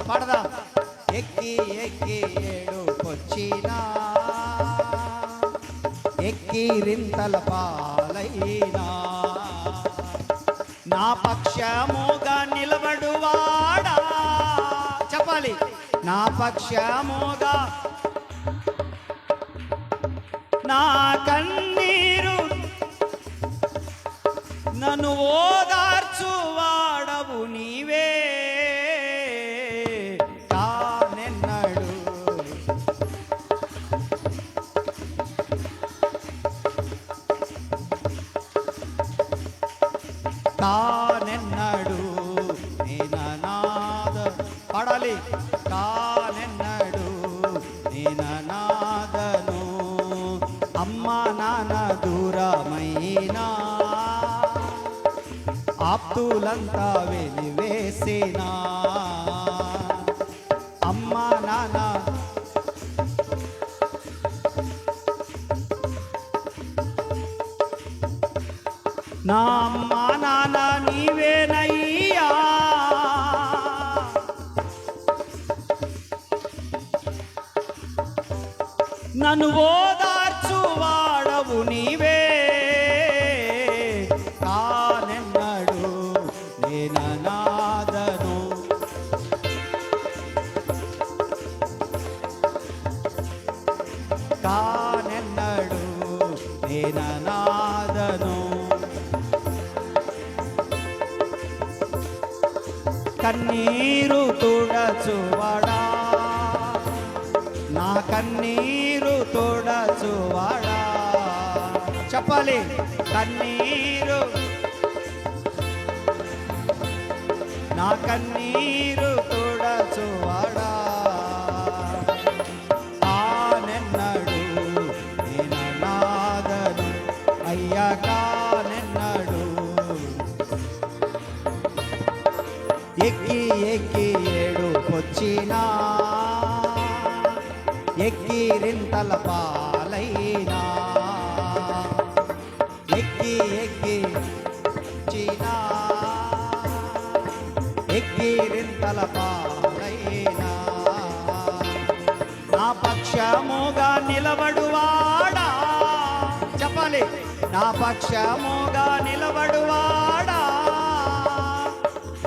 పడదా. ఎక్కి ఏడుకొచ్చినా, ఎక్కిరింతల పాలైనా, నా పక్షముగా నిలబడువాడా. చెప్పాలి. నా పక్షముగా, నా కన్నీరు నన్ను ఓదార్చువాడవు నీవే, కానెన్నడు కానెన్నడు నేననాద. పడాలి. కానెన్నడు నేననాదను, అమ్మ నాన్న దూరమైనా, ఆప్తులంతా వెలివేసినా, అమ్మ నాన్న నా అమ్మ నాన్న నీవేనయ్యా, నన్ను ఓదార్చువాడవు నీవే, కానెన్నడు నేననాదను, కానెన్నడు నేననాదను, కన్నీరు తుడచువాడా, నా కన్నీరు తుడచువాడా. చెప్పాలి. కన్నీరు, నా కన్నీరు తుడచువాడా, కానెన్నడు నేననాదను అయ్యా, కానెన్నడు. ఎక్కి ఏడుకొచ్చినా, ఎక్కిరింతల పాలైనా, ఎక్కిచ్చినా, ఎక్కిరింతల పాలైనా, పక్షముగా నిలబడువాడా, చెప్పాలి, నా పక్షముగా నిలబడువాడా,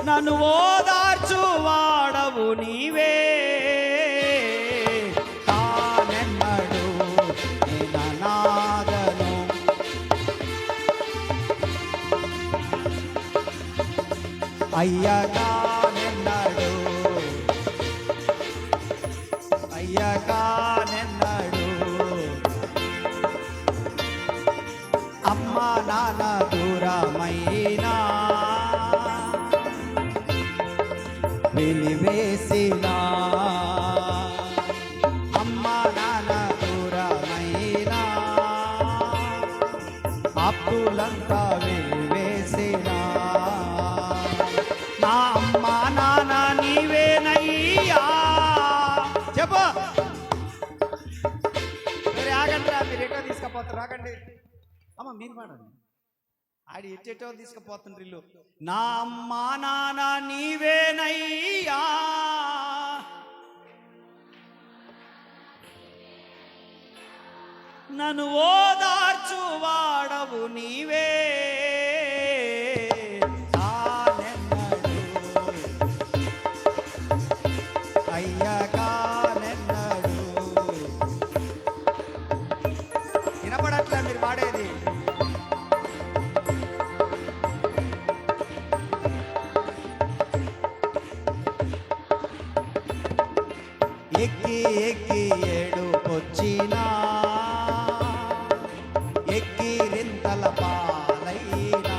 నన్ను ఓదార్చువాడవు నీవే, తానెన్నడు నిననాదను. అయ్యగా నిన్నడు, అయ్యగా నిన్నడు, అమ్మ నాన్న దూరమైనా వెలివేసినా, అమ్మ నాన్న దూరమైనా అప్పులంతా వెలివేసినా, నా అమ్మ నాన్న నీవేనయ్యా. చెప్పు, మీరు ఆగండి రా, మీరు ఎటో తీసుకుపోతారు, ఆగండి అమ్మ, మీరు పాడండి, ఆడి ఎట్టేటో తీసుకుపోతుండ్రు ఇల్లు. నా అమ్మ నాన్న నీవేనయ్యా, నన్ను ఓదార్చువాడవు నీవే, తానెన్నడు అయ్యగా నెన్నడు. వినపడట్లే మీరు పాడేది. ఎక్కి ఎక్కి ఏడుకొచ్చినా, ఎక్కి రింతల పాలైనా,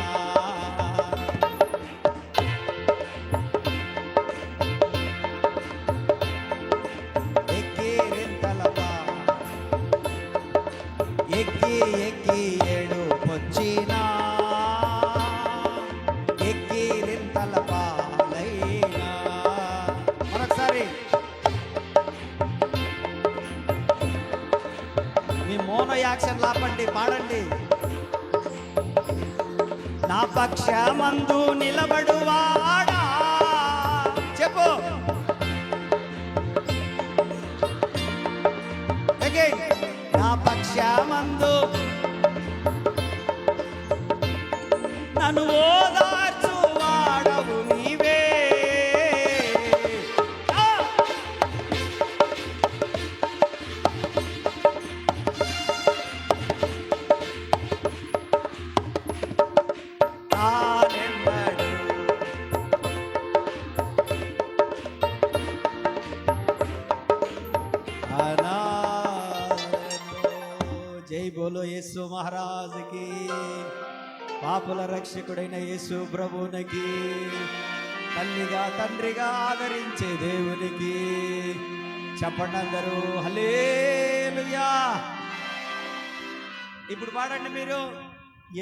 ఎక్కి రింతల ఎక్కి ఎక్కి ఏడుకొచ్చినా, ఎక్కి రింతల పాలైనా. మరొకసారి మీ మోనో యాక్షన్ లాపండి, పాడండి. నా పక్షమందు నిలబడువాడా, చెప్పు, నా పక్షమందు నన్ను ఓదార్చువాడవు నీవే, జై బోలో యేసు మహారాజుకి, పాపుల రక్షకుడైన యేసు ప్రభువునికి, తల్లిగా తండ్రిగా ఆదరించే దేవునికి చెప్పండి అందరూ హల్లెలూయా. ఇప్పుడు పాడండి మీరు.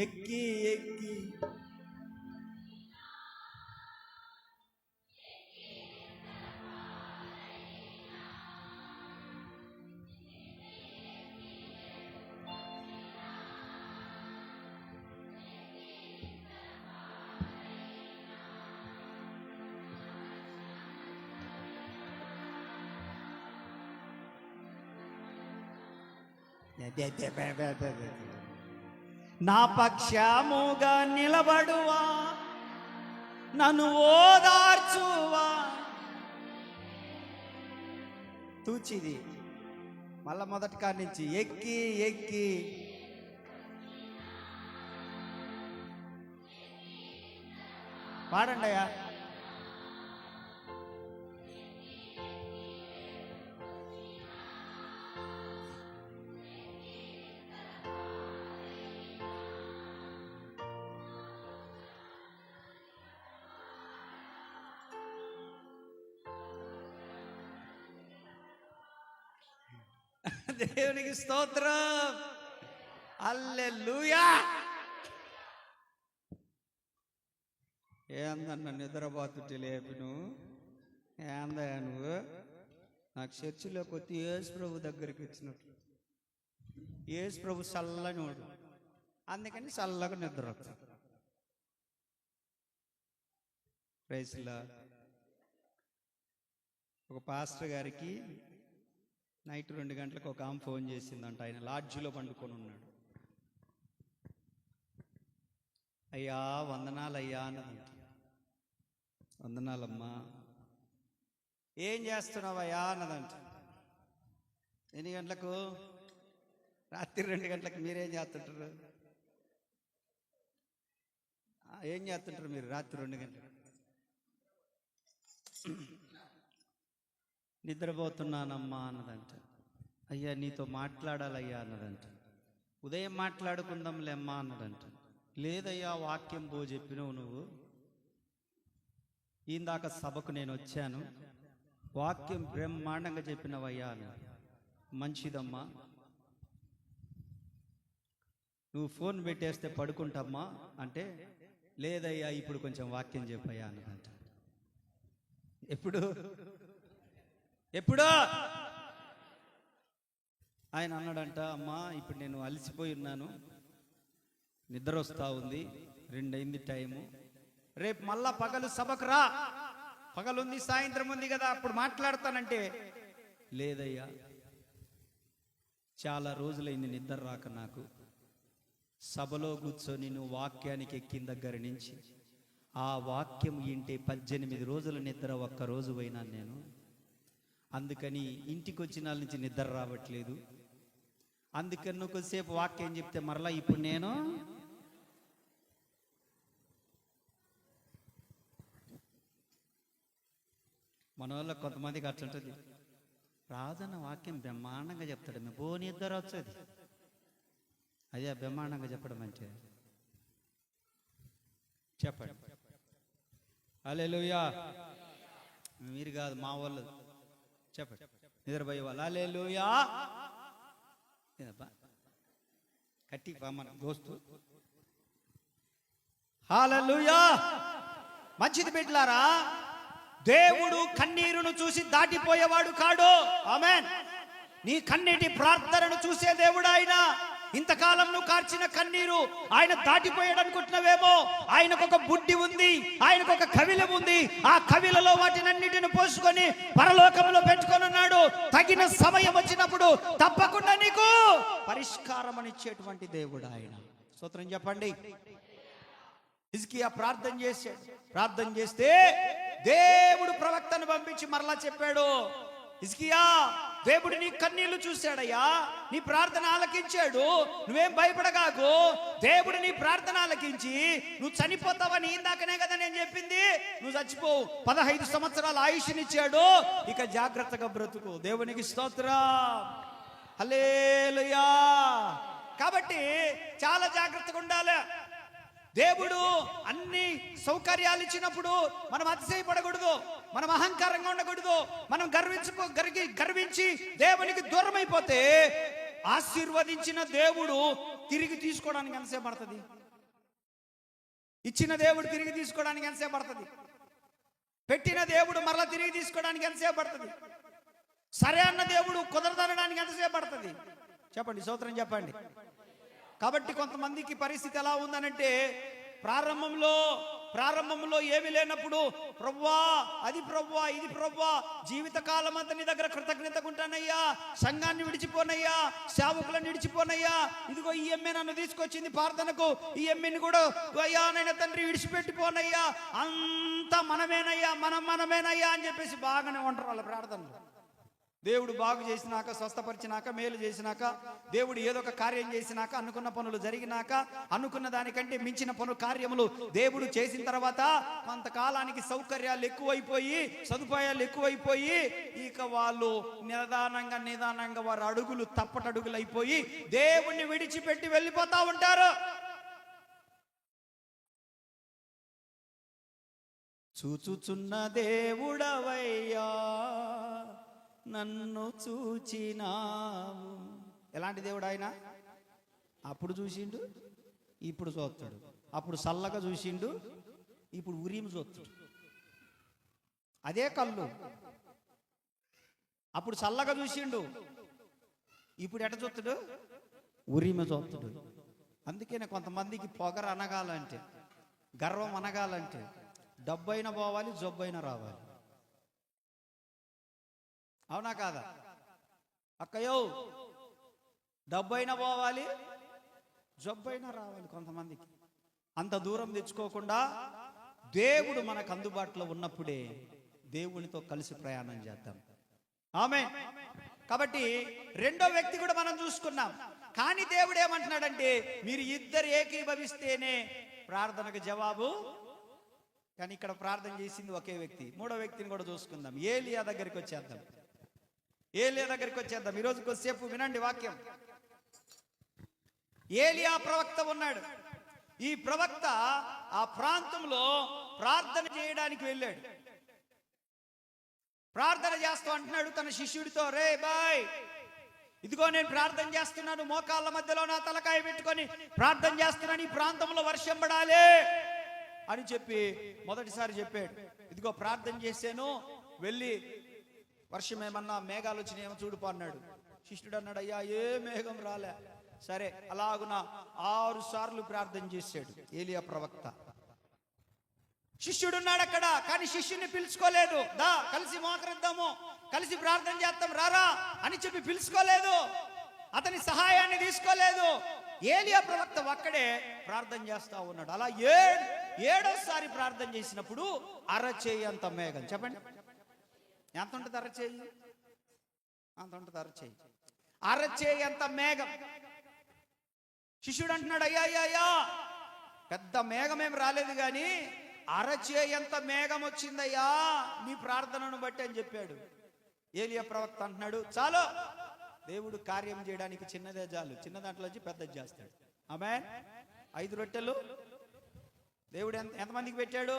ఎక్కి ఎక్కి నా పక్షముగా నిలబడువా, నన్ను ఓదార్చువా. తూచిది మళ్ళా మొదటి కాడి నుంచి ఎక్కి ఎక్కి పాడండి అయ్యా. దేవునికి స్తోత్రం, హల్లెలూయా. ఏందన్న నిద్రపోతుంటే లేపి నువ్వు, ఏందయ్యా నువ్వు? నాకు చర్చిలోకి వచ్చి యేసు ప్రభు దగ్గరికి వచ్చినట్లు. యేసు ప్రభు చల్లని వాడు, అందుకని చల్లగా నిద్ర వస్తుంది. ప్రైజ్లా. ఒక పాస్టర్ గారికి నైట్ 2 గంటలకు ఒక ఆమె ఫోన్ చేసిందంట. ఆయన లాడ్జిలో పండుకొని ఉన్నాడు. అయ్యా వందనాలయ్యా అన్నదంట. వందనాలమ్మా. ఏం చేస్తున్నావయ్యా అన్నదంట. ఎన్ని గంటలకు? రాత్రి 2 గంటలకు. మీరేం చేస్తుంటారు? ఏం చేస్తుంటారు మీరు రాత్రి 2 గంటలకు? నిద్రపోతున్నానమ్మా అన్నదంట. అయ్యా నీతో మాట్లాడాలయ్యా అన్నదంట. ఉదయం మాట్లాడుకుందాంలే అమ్మా అన్నదంట. లేదయ్యా వాక్యం చెప్పినవు నువ్వు. ఇందాక సభకు నేను వచ్చాను, వాక్యం బ్రహ్మాండంగా చెప్పినవయ్యా అని. మంచిదమ్మా, నువ్వు ఫోన్ పెట్టేస్తే పడుకుంటామ్మా అంటే, లేదయ్యా ఇప్పుడు కొంచెం వాక్యం చెప్పయ్యా అన్నదంట. ఎప్పుడో ఆయన అన్నాడంట, అమ్మా ఇప్పుడు నేను అలసిపోయి ఉన్నాను, నిద్ర వస్తూ ఉంది, 2 అయింది టైము, రేపు మళ్ళా పగలు సభకు రా, పగలుంది సాయంత్రం ఉంది కదా అప్పుడు మాట్లాడతానంటే, లేదయ్యా చాలా రోజులైంది నిద్ర రాక నాకు. సభలో కూర్చొని నువ్వు వాక్యానికి ఎక్కిన దగ్గర నుంచి ఆ వాక్యం ఇంటే 18 రోజుల నిద్ర ఒక్క రోజు పోయినాను నేను. అందుకని ఇంటికి వచ్చిన వాళ్ళ నుంచి నిద్ర రావట్లేదు. అందుకని నువ్వు కొద్దిసేపు వాక్యం చెప్తే మరలా ఇప్పుడు నేను మన వాళ్ళ కొంతమందికి అట్లుంటుంది. రాజన్న వాక్యం బ్రహ్మాండంగా చెప్తాడు, మీ బోని ఇద్దరు వచ్చేది. అదే బ్రహ్మాండంగా చెప్పడం అంటే. చెప్పండి హల్లెలూయా. మీరు కాదు మా వాళ్ళు చెప్పండి, నిద్రపోయే వాళ్ళు హల్లెలూయా. కట్టి మన దోస్తు హల్లెలూయా. మంచిది బిడ్డలారా, దేవుడు కన్నీరును చూసి దాటిపోయేవాడు కాడు. ఆమేన్. నీ కన్నీటి ప్రార్థనను చూసే దేవుడు ఆయన. ఇంతకాలం నువ్వు కార్చిన కన్నీరు ఆయన దాటిపోయాడు అనుకుంటున్నావేమో. ఆయనకు ఒక బుడ్డి ఉంది, ఆయనకు ఒక కవిలం ఉంది. ఆ కవిలలో వాటినన్నిటిని పోసుకొని పరలోకంలో పెట్టుకొని ఉన్నాడు. తగిన సమయం వచ్చినప్పుడు తప్పకుండా నీకు పరిష్కారం ఇచ్చేటువంటి దేవుడు ఆయన. స్తోత్రం చెప్పండి. హిజ్కియా ప్రార్థన చేస్తే దేవుడు ప్రవక్తను పంపించి మరలా చెప్పాడు, హిజ్కియా దేవుడు నీ కన్నీళ్లు చూశాడయ్యా, నీ ప్రార్థన ఆలకించాడు, నువ్వేం భయపడగాకు. దేవుడు నీ ప్రార్థన ఆలకించి నువ్వు చనిపోతావని ఇందాకనే కదా నేను చెప్పింది, నువ్వు చచ్చిపోవు, 15 సంవత్సరాల ఆయుష్నిచ్చాడు, ఇక జాగ్రత్తగా బ్రతుకు. దేవునికి స్తోత్రం, హల్లెలూయా. కాబట్టి చాలా జాగ్రత్తగా ఉండాలి. దేవుడు అన్ని సౌకర్యాలు ఇచ్చినప్పుడు మనం అతిశయపడకూడదు, మనం అహంకారంగా ఉండకూడదు. మనం గర్వించి దేవునికి దూరం అయిపోతే ఆశీర్వదించిన దేవుడు తిరిగి తీసుకోవడానికి ఎంతసేపు పడుతుంది? ఇచ్చిన దేవుడు తిరిగి తీసుకోవడానికి ఎంతసేపు పడుతుంది? పెట్టిన దేవుడు మరలా తిరిగి తీసుకోవడానికి ఎంతసేపు పడుతుంది? సరే అన్న దేవుడు కుదరదనడానికి ఎంతసేపు పడుతుంది? చెప్పండి, స్తోత్రం చెప్పండి. కాబట్టి కొంతమందికి పరిస్థితి ఎలా ఉందనంటే, ప్రారంభంలో ఏమీ లేనప్పుడు ప్రభువా అది ప్రభువా ఇది ప్రభువా, జీవితకాలం అంతా నీ దగ్గర కృతజ్ఞతగా ఉంటానయ్యా, సంఘాన్ని విడిచిపోనయ్యా, సేవకులను విడిచిపోనయ్యా, ఇదిగో ఈ ఎమ్మె నన్ను తీసుకొచ్చింది ప్రార్థనకు, ఈ ఎమ్మెని కూడా అయ్యా నైనా తండ్రి విడిచిపెట్టిపోనయ్యా, అంతా మనమేనయ్యా మనమేనయ్యా అని చెప్పేసి బాగానే ఉంటారు వాళ్ళ ప్రార్థనలు. దేవుడు బాగు చేసినాక, స్వస్థపరిచినాక, మేలు చేసినాక, దేవుడు ఏదో ఒక కార్యం చేసినాక, అనుకున్న పనులు జరిగినాక, అనుకున్న దానికంటే మించిన కార్యములు దేవుడు చేసిన తర్వాత కొంతకాలానికి సౌకర్యాలు ఎక్కువైపోయి, సదుపాయాలు ఎక్కువైపోయి, ఇక వాళ్ళు నిదానంగా వారు అడుగులు తప్పటడుగులు అయిపోయి దేవుణ్ణి విడిచిపెట్టి వెళ్ళిపోతా ఉంటారు. చూచుచున్న దేవుడవయ్యా నన్ను చూచినావు. ఎలాంటి దేవుడు ఆయన? అప్పుడు చూసిండు, ఇప్పుడు చూస్తాడు. అప్పుడు చల్లగా చూసిండు, ఇప్పుడు ఉరిమి చూస్తాడు. అదే కళ్ళు. అప్పుడు చల్లగా చూసిండు, ఇప్పుడు ఎట చూస్తాడు? ఉరిమి చూస్తాడు. అందుకనే కొంతమందికి పొగరు అనగాలంటే, గర్వం అనగాలంటే డబ్బైనా పోవాలి, జబ్బైనా రావాలి. అవునా కాదా? అక్కయో డబ్బైనా పోవాలి, జబ్బైనా రావాలి. కొంతమందికి అంత దూరం తెచ్చుకోకుండా దేవుడు మనకు అందుబాటులో ఉన్నప్పుడే దేవునితో కలిసి ప్రయాణం చేద్దాం. ఆమేన్. కాబట్టి రెండో వ్యక్తి కూడా మనం చూసుకున్నాం. కానీ దేవుడు ఏమంటున్నాడంటే మీరు ఇద్దరు ఏకీభవిస్తేనే ప్రార్థనకు జవాబు. కానీ ఇక్కడ ప్రార్థన చేసింది ఒకే వ్యక్తి. మూడో వ్యక్తిని కూడా చూసుకుందాం. ఏలియా దగ్గరికి వచ్చేద్దాం. ఈరోజు కొద్దిసేపు వినండి వాక్యం. ఏలియా ప్రవక్త ఉన్నాడు. ఈ ప్రవక్త ఆ ప్రాంతంలో ప్రార్థన చేయడానికి వెళ్ళాడు. ప్రార్థన చేస్తూ అంటున్నాడు తన శిష్యుడితో, రే బాయ్, ఇదిగో నేను ప్రార్థన చేస్తున్నాను, మోకాళ్ళ మధ్యలో నా తలకాయ పెట్టుకొని ప్రార్థన చేస్తున్నాను, ఈ ప్రాంతంలో వర్షం పడాలి అని చెప్పి మొదటిసారి చెప్పాడు. ఇదిగో ప్రార్థన చేశాను, వెళ్ళి వర్షం ఏమన్నా మేఘాలు వచ్చినాయేమో చూడుపో అన్నాడు. శిష్యుడు అన్నాడు, అయ్యా ఏ మేఘం రాలే. సరే, అలాగున 6 సార్లు ప్రార్థన చేశాడు ఏలియా ప్రవక్త. శిష్యుడున్నాడు అక్కడ, కానీ శిష్యుని పిలుచుకోలేదు. దా కలిసి మోకరిద్దాము, కలిసి ప్రార్థన చేద్దాం రారా అని చెప్పి పిలుచుకోలేదు. అతని సహాయాన్ని తీసుకోలేదు. ఏలియా ప్రవక్త ఒక్కడే ప్రార్థన చేస్తా ఉన్నాడు. అలా ఏడోసారి ప్రార్థన చేసినప్పుడు అరచేయి అంత మేఘం. చెప్పండి, ఎంత ఉంటుంది అరచేయి? అంత ఉంటుంది అరచేయి. అరచేయి అంత మేఘం. శిష్యుడు అంటున్నాడు, అయ్యా పెద్ద మేఘం ఏం రాలేదు కానీ అరచేయి ఎంత మేఘం వచ్చిందయ్యా నీ ప్రార్థనను బట్టి అని చెప్పాడు. ఏలియా ప్రవక్త అంటున్నాడు, చాలు, దేవుడు కార్యం చేయడానికి చిన్నదే చాలు, చిన్న దాంట్లోంచి పెద్దది చేస్తాడు. ఆమేన్. 5 రొట్టెలు దేవుడు ఎంతమందికి పెట్టాడు?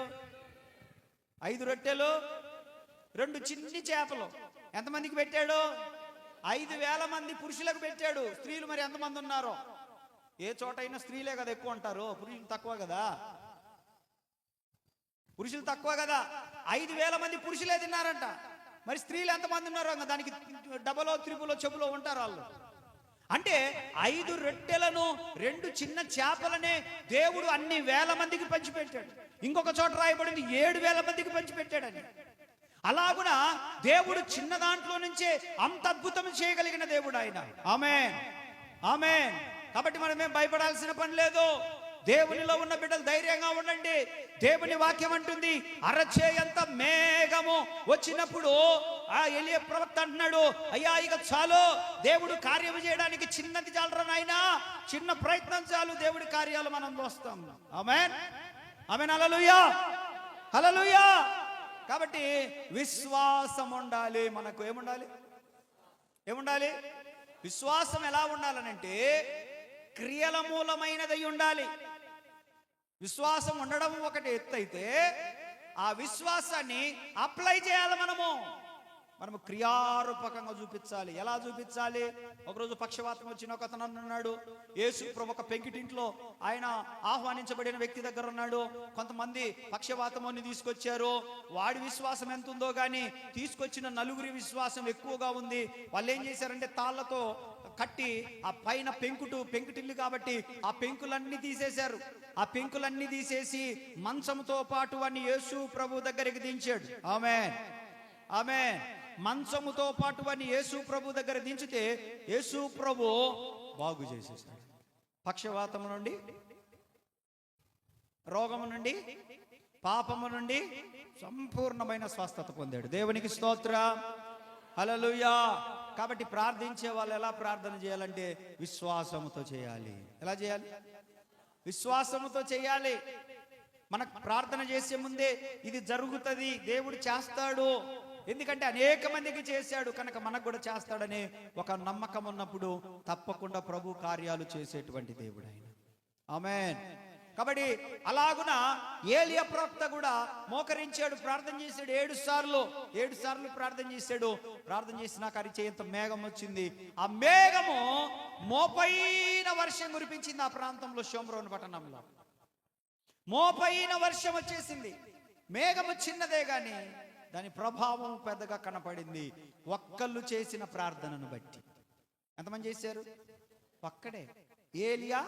5 రొట్టెలు 2 చిన్ని చేపలు ఎంతమందికి పెట్టాడు? 5,000 మంది పురుషులకు పెట్టాడు. స్త్రీలు మరి ఎంతమంది ఉన్నారో? ఏ చోట అయినా స్త్రీలే కదా ఎక్కువ ఉంటారు, పురుషులు తక్కువ కదా. 5,000 మంది పురుషులే తిన్నారంట. మరి స్త్రీలు ఎంతమంది ఉన్నారో దానికి డబలో త్రిపులో చెబులో ఉంటారు వాళ్ళు. అంటే 5 రొట్టెలను 2 చిన్న చేపలనే దేవుడు అన్ని వేల మందికి పంచిపెట్టాడు. ఇంకొక చోట రాయబడింది 7,000 మందికి పంచిపెట్టాడని. అలాగున దేవుడు చిన్న దాంట్లో నుంచే అంత అద్భుతం చేయగలిగిన దేవుడు ఆయన. ఆమేన్, ఆమేన్. కాబట్టి మనమేం భయపడాల్సిన పని లేదు. దేవునిలో ఉన్న బిడ్డలు ధైర్యంగా ఉండండి. దేవుని వాక్యం అంటుంది, అరచేయంత మేఘము వచ్చినప్పుడు ఆ ఏలియా ప్రవక్త అంటున్నాడు, అయ్యా ఇక చాలు, దేవుడు కార్యం చేయడానికి చిన్నది చాలరా నాయనా, చిన్న ప్రయత్నం చాలు, దేవుడి కార్యాలు మనం చూస్తాం. ఆమేన్, ఆమేన్. హల్లెలూయా, హల్లెలూయా. కాబట్టి విశ్వాసం ఉండాలి. మనకు ఏముండాలి? విశ్వాసం ఎలా ఉండాలనంటే క్రియల మూలమైనదై ఉండాలి. విశ్వాసం ఉండడం ఒకటి ఎత్తు అయితే ఆ విశ్వాసాన్ని అప్లై చేయాలి. మనము క్రియారూపకంగా చూపించాలి. ఎలా చూపించాలి? ఒకరోజు పక్షవాతం వచ్చిన ఒక అతను అన్నాడు, యేసు ప్రభు ఒక పెంకిటింట్లో ఆయన ఆహ్వానించబడిన వ్యక్తి దగ్గర ఉన్నాడు. కొంతమంది పక్షవాతముని తీసుకొచ్చారు. వాడి విశ్వాసం ఎంత ఉందో గాని తీసుకొచ్చిన 9 విశ్వాసం ఎక్కువగా ఉంది. వాళ్ళు ఏం చేశారంటే తాళ్లతో కట్టి ఆ పైన పెంకుటిల్లు కాబట్టి ఆ పెంకులన్నీ తీసేశారు. ఆ పెంకులన్నీ తీసేసి మంచంతో పాటు వాడిని యేసు ప్రభు దగ్గరికి దించాడు. ఆమేన్, ఆమేన్. మంచముతో పాటు వాడిని యేసు ప్రభు దగ్గర దించితే యేసు ప్రభు బాగు చేసేసాడు. పక్షవాతము నుండి, రోగము నుండి, పాపము నుండి సంపూర్ణమైన స్వస్థత పొందాడు. దేవునికి స్తోత్రం, హల్లెలూయా. కాబట్టి ప్రార్థించే వాళ్ళు ఎలా ప్రార్థన చేయాలంటే విశ్వాసముతో చేయాలి. ఎలా చేయాలి? విశ్వాసముతో చేయాలి. మనకు ప్రార్థన చేసే ముందే ఇది జరుగుతుంది, దేవుడు చేస్తాడు, ఎందుకంటే అనేక మందికి చేశాడు కనుక మనకు కూడా చేస్తాడనే ఒక నమ్మకం ఉన్నప్పుడు తప్పకుండా ప్రభు కార్యాలు చేసేటువంటి దేవుడు ఆయన. ఆమేన్. కాబట్టి అలాగున ఏలియా ప్రవక్త కూడా మోకరించాడు, ప్రార్థన చేశాడు. 7 సార్లు ప్రార్థన చేశాడు. ప్రార్థన చేసినాక అరిచేంత మేఘం వచ్చింది. ఆ మేఘము మోపైన వర్షం కురిపించింది. ఆ ప్రాంతంలో షోమ్రోను పట్టణంలో మోపైన వర్షం వచ్చేసింది. మేఘము చిన్నదే గాని దాని ప్రభావం పెద్దగా కనపడింది. ఒక్కళ్ళు చేసిన ప్రార్థనను బట్టి. ఎంతమంది చేశారు? ఒక్కడే, ఏలియా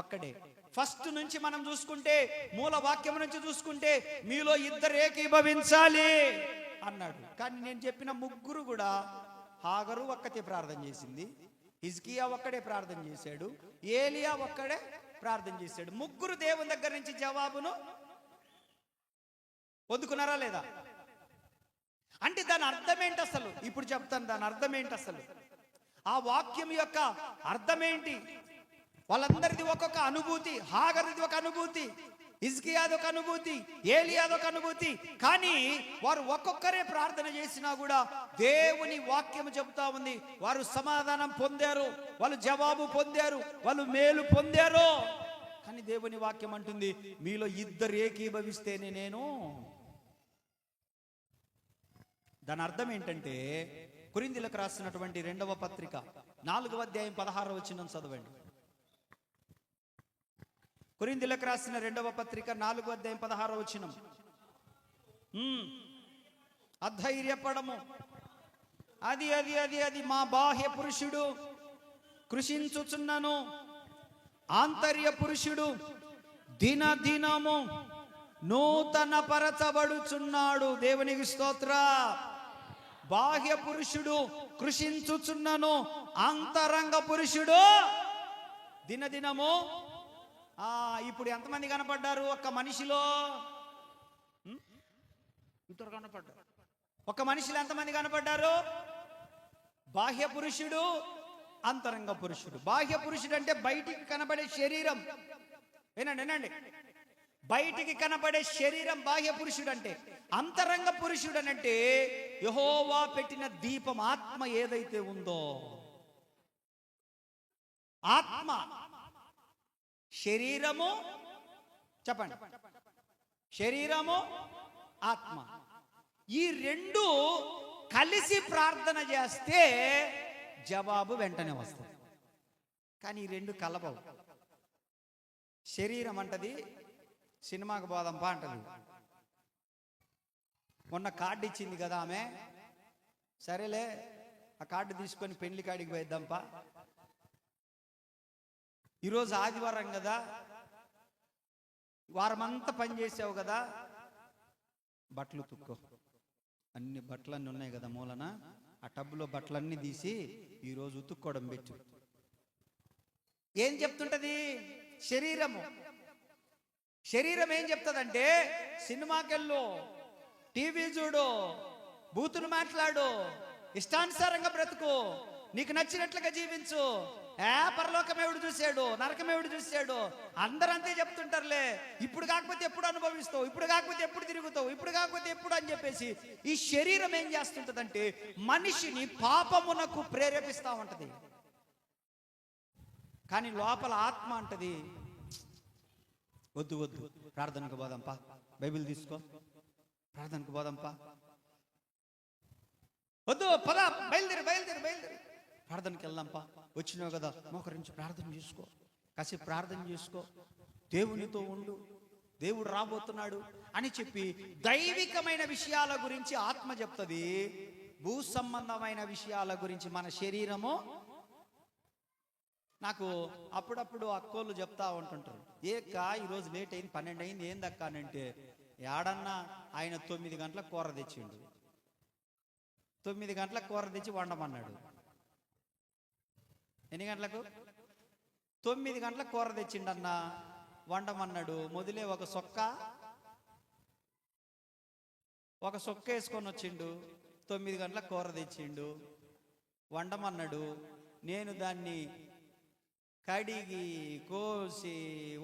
ఒక్కడే. ఫస్ట్ నుంచి మనం చూసుకుంటే, మూల వాక్యం నుంచి చూసుకుంటే మీలో 2 ఏకీభవించాలి అన్నాడు. కానీ నేను చెప్పిన 3 కూడా హాగరు ఒక్కతే ప్రార్థన చేసింది, హిజ్కియా ఒక్కడే ప్రార్థన చేశాడు, ఏలియా ఒక్కడే ప్రార్థన చేశాడు. ముగ్గురు దేవుని దగ్గర నుంచి జవాబును పొందుకున్నారా లేదా? అంటే దాని అర్థం ఏంటి అసలు? ఇప్పుడు చెప్తాను దాని అర్థం ఏంటి అసలు. ఆ వాక్యం యొక్క అర్థం ఏంటి? వాళ్ళందరిది ఒక్కొక్క అనుభూతి. హాగరుది ఒక అనుభూతి, హిజ్కియాది ఒక అనుభూతి, ఏలియాది ఒక అనుభూతి. కానీ వారు ఒక్కొక్కరే ప్రార్థన చేసినా కూడా దేవుని వాక్యం చెబుతా ఉంది, వారు సమాధానం పొందారు, వాళ్ళు జవాబు పొందారు, వాళ్ళు మేలు పొందారు. కానీ దేవుని వాక్యం అంటుంది, మీలో ఇద్దరు ఏకీభవిస్తేనే నేను. దాని అర్థం ఏంటంటే, కొరింథీయులకు రాసినటువంటి 2వ పత్రిక 4వ అధ్యాయం 16వ వచనం చదవండి. కొరింథీయులకు రాసిన 2వ పత్రిక 4వ అధ్యాయం 16వ వచనం. అధైర్యపడము, అది అది అది అది మా బాహ్య పురుషుడు కృషించుచున్నను, ఆంతర్య పురుషుడు దినదినము నూతన పరచబడుచున్నాడు. దేవునికి స్తోత్ర. బాహ్య పురుషుడు కృషించుచున్నను, అంతరంగ పురుషుడు దినదినము. ఇప్పుడు ఎంతమంది కనపడ్డారు ఒక్క మనిషిలో? ఇద్దరు కనపడ్డారు. ఒక మనిషిలో ఎంతమంది కనపడ్డారు? బాహ్య పురుషుడు, అంతరంగ పురుషుడు. బాహ్య పురుషుడు అంటే బయటికి కనబడే శరీరం. వినండి, బయటికి కనబడే శరీరం బాహ్య పురుషుడు అంటే. అంతరంగ పురుషుడు అంటే యెహోవా పెట్టిన దీపం, ఆత్మ ఏదైతే ఉందో, ఆత్మ. శరీరము, చెప్పండి, శరీరము ఆత్మ, ఈ రెండు కలిసి ప్రార్థన చేస్తే జవాబు వెంటనే వస్తుంది. కానీ ఈ రెండు కలపవు. శరీరం అంటది సినిమాకి పోదాంపా అంటది. మొన్న కార్డు ఇచ్చింది కదా ఆమె, సరేలే ఆ కార్డు తీసుకొని పెళ్లి కాడికి పోయిద్దాంపా. ఈరోజు ఆదివారం కదా, వారమంతా పని చేసావు కదా, బట్టలు ఉతుక్కో. అన్ని బట్టలన్నీ ఉన్నాయి కదా మూలన, ఆ టబ్బులో బట్టలన్నీ తీసి ఈరోజు ఉతుక్కోవడం పెట్టు. ఏం చెప్తుంటది శరీరము? శరీరం ఏం చెప్తుందంటే, సినిమాకెళ్ళు, టీవీ చూడు, బూతులు ఇష్టానుసారంగా బ్రతుకు, నీకు నచ్చినట్లుగా జీవించు, పరలోకమేవుడు చూశాడు, నరకమేవుడు చూశాడు, అందరంతే చెప్తుంటారులే. ఇప్పుడు కాకపోతే ఎప్పుడు అనుభవిస్తావు, ఇప్పుడు కాకపోతే ఎప్పుడు తిరుగుతావు, ఇప్పుడు కాకపోతే ఎప్పుడు అని చెప్పేసి ఈ శరీరం ఏం చేస్తుంటదంటే మనిషిని పాపమునకు ప్రేరేపిస్తా ఉంటది. కానీ లోపల ఆత్మ అంటది, వద్దు వద్దు, ప్రార్థనకు పోదాంపా, బైబిల్ తీసుకో, ప్రార్థనకు పోదాంపా, వద్దు పద, బయలుదేరి బయలుదేరి బయలుదేరి, ప్రార్థనకి వెళ్దాంపా, వచ్చినావు కదా మోకరించి ప్రార్థన చేసుకో, కాసేపు ప్రార్థన చేసుకో, దేవునితో ఉండు, దేవుడు రాబోతున్నాడు అని చెప్పి దైవికమైన విషయాల గురించి ఆత్మ చెప్తుంది, భూ సంబంధమైన విషయాల గురించి మన శరీరము. నాకు అప్పుడప్పుడు అక్కోళ్ళు చెప్తా ఉంటుంటారు, ఈరోజు లేట్ అయింది, 12 అయింది, ఏందక్క అంటే, ఏడన్నా ఆయన 9 గంటలకు కూర తెచ్చిండు, 9 గంటలకు కూర తెచ్చి వండమన్నాడు. ఎన్ని గంటలకు? 9 గంటలకు కూర తెచ్చిండన్న, వండమన్నాడు. మొదలే ఒక సొక్క వేసుకొని వచ్చిండు, 9 గంటలకు కూర తెచ్చిండు, వండమన్నాడు. నేను దాన్ని కడిగి కోసి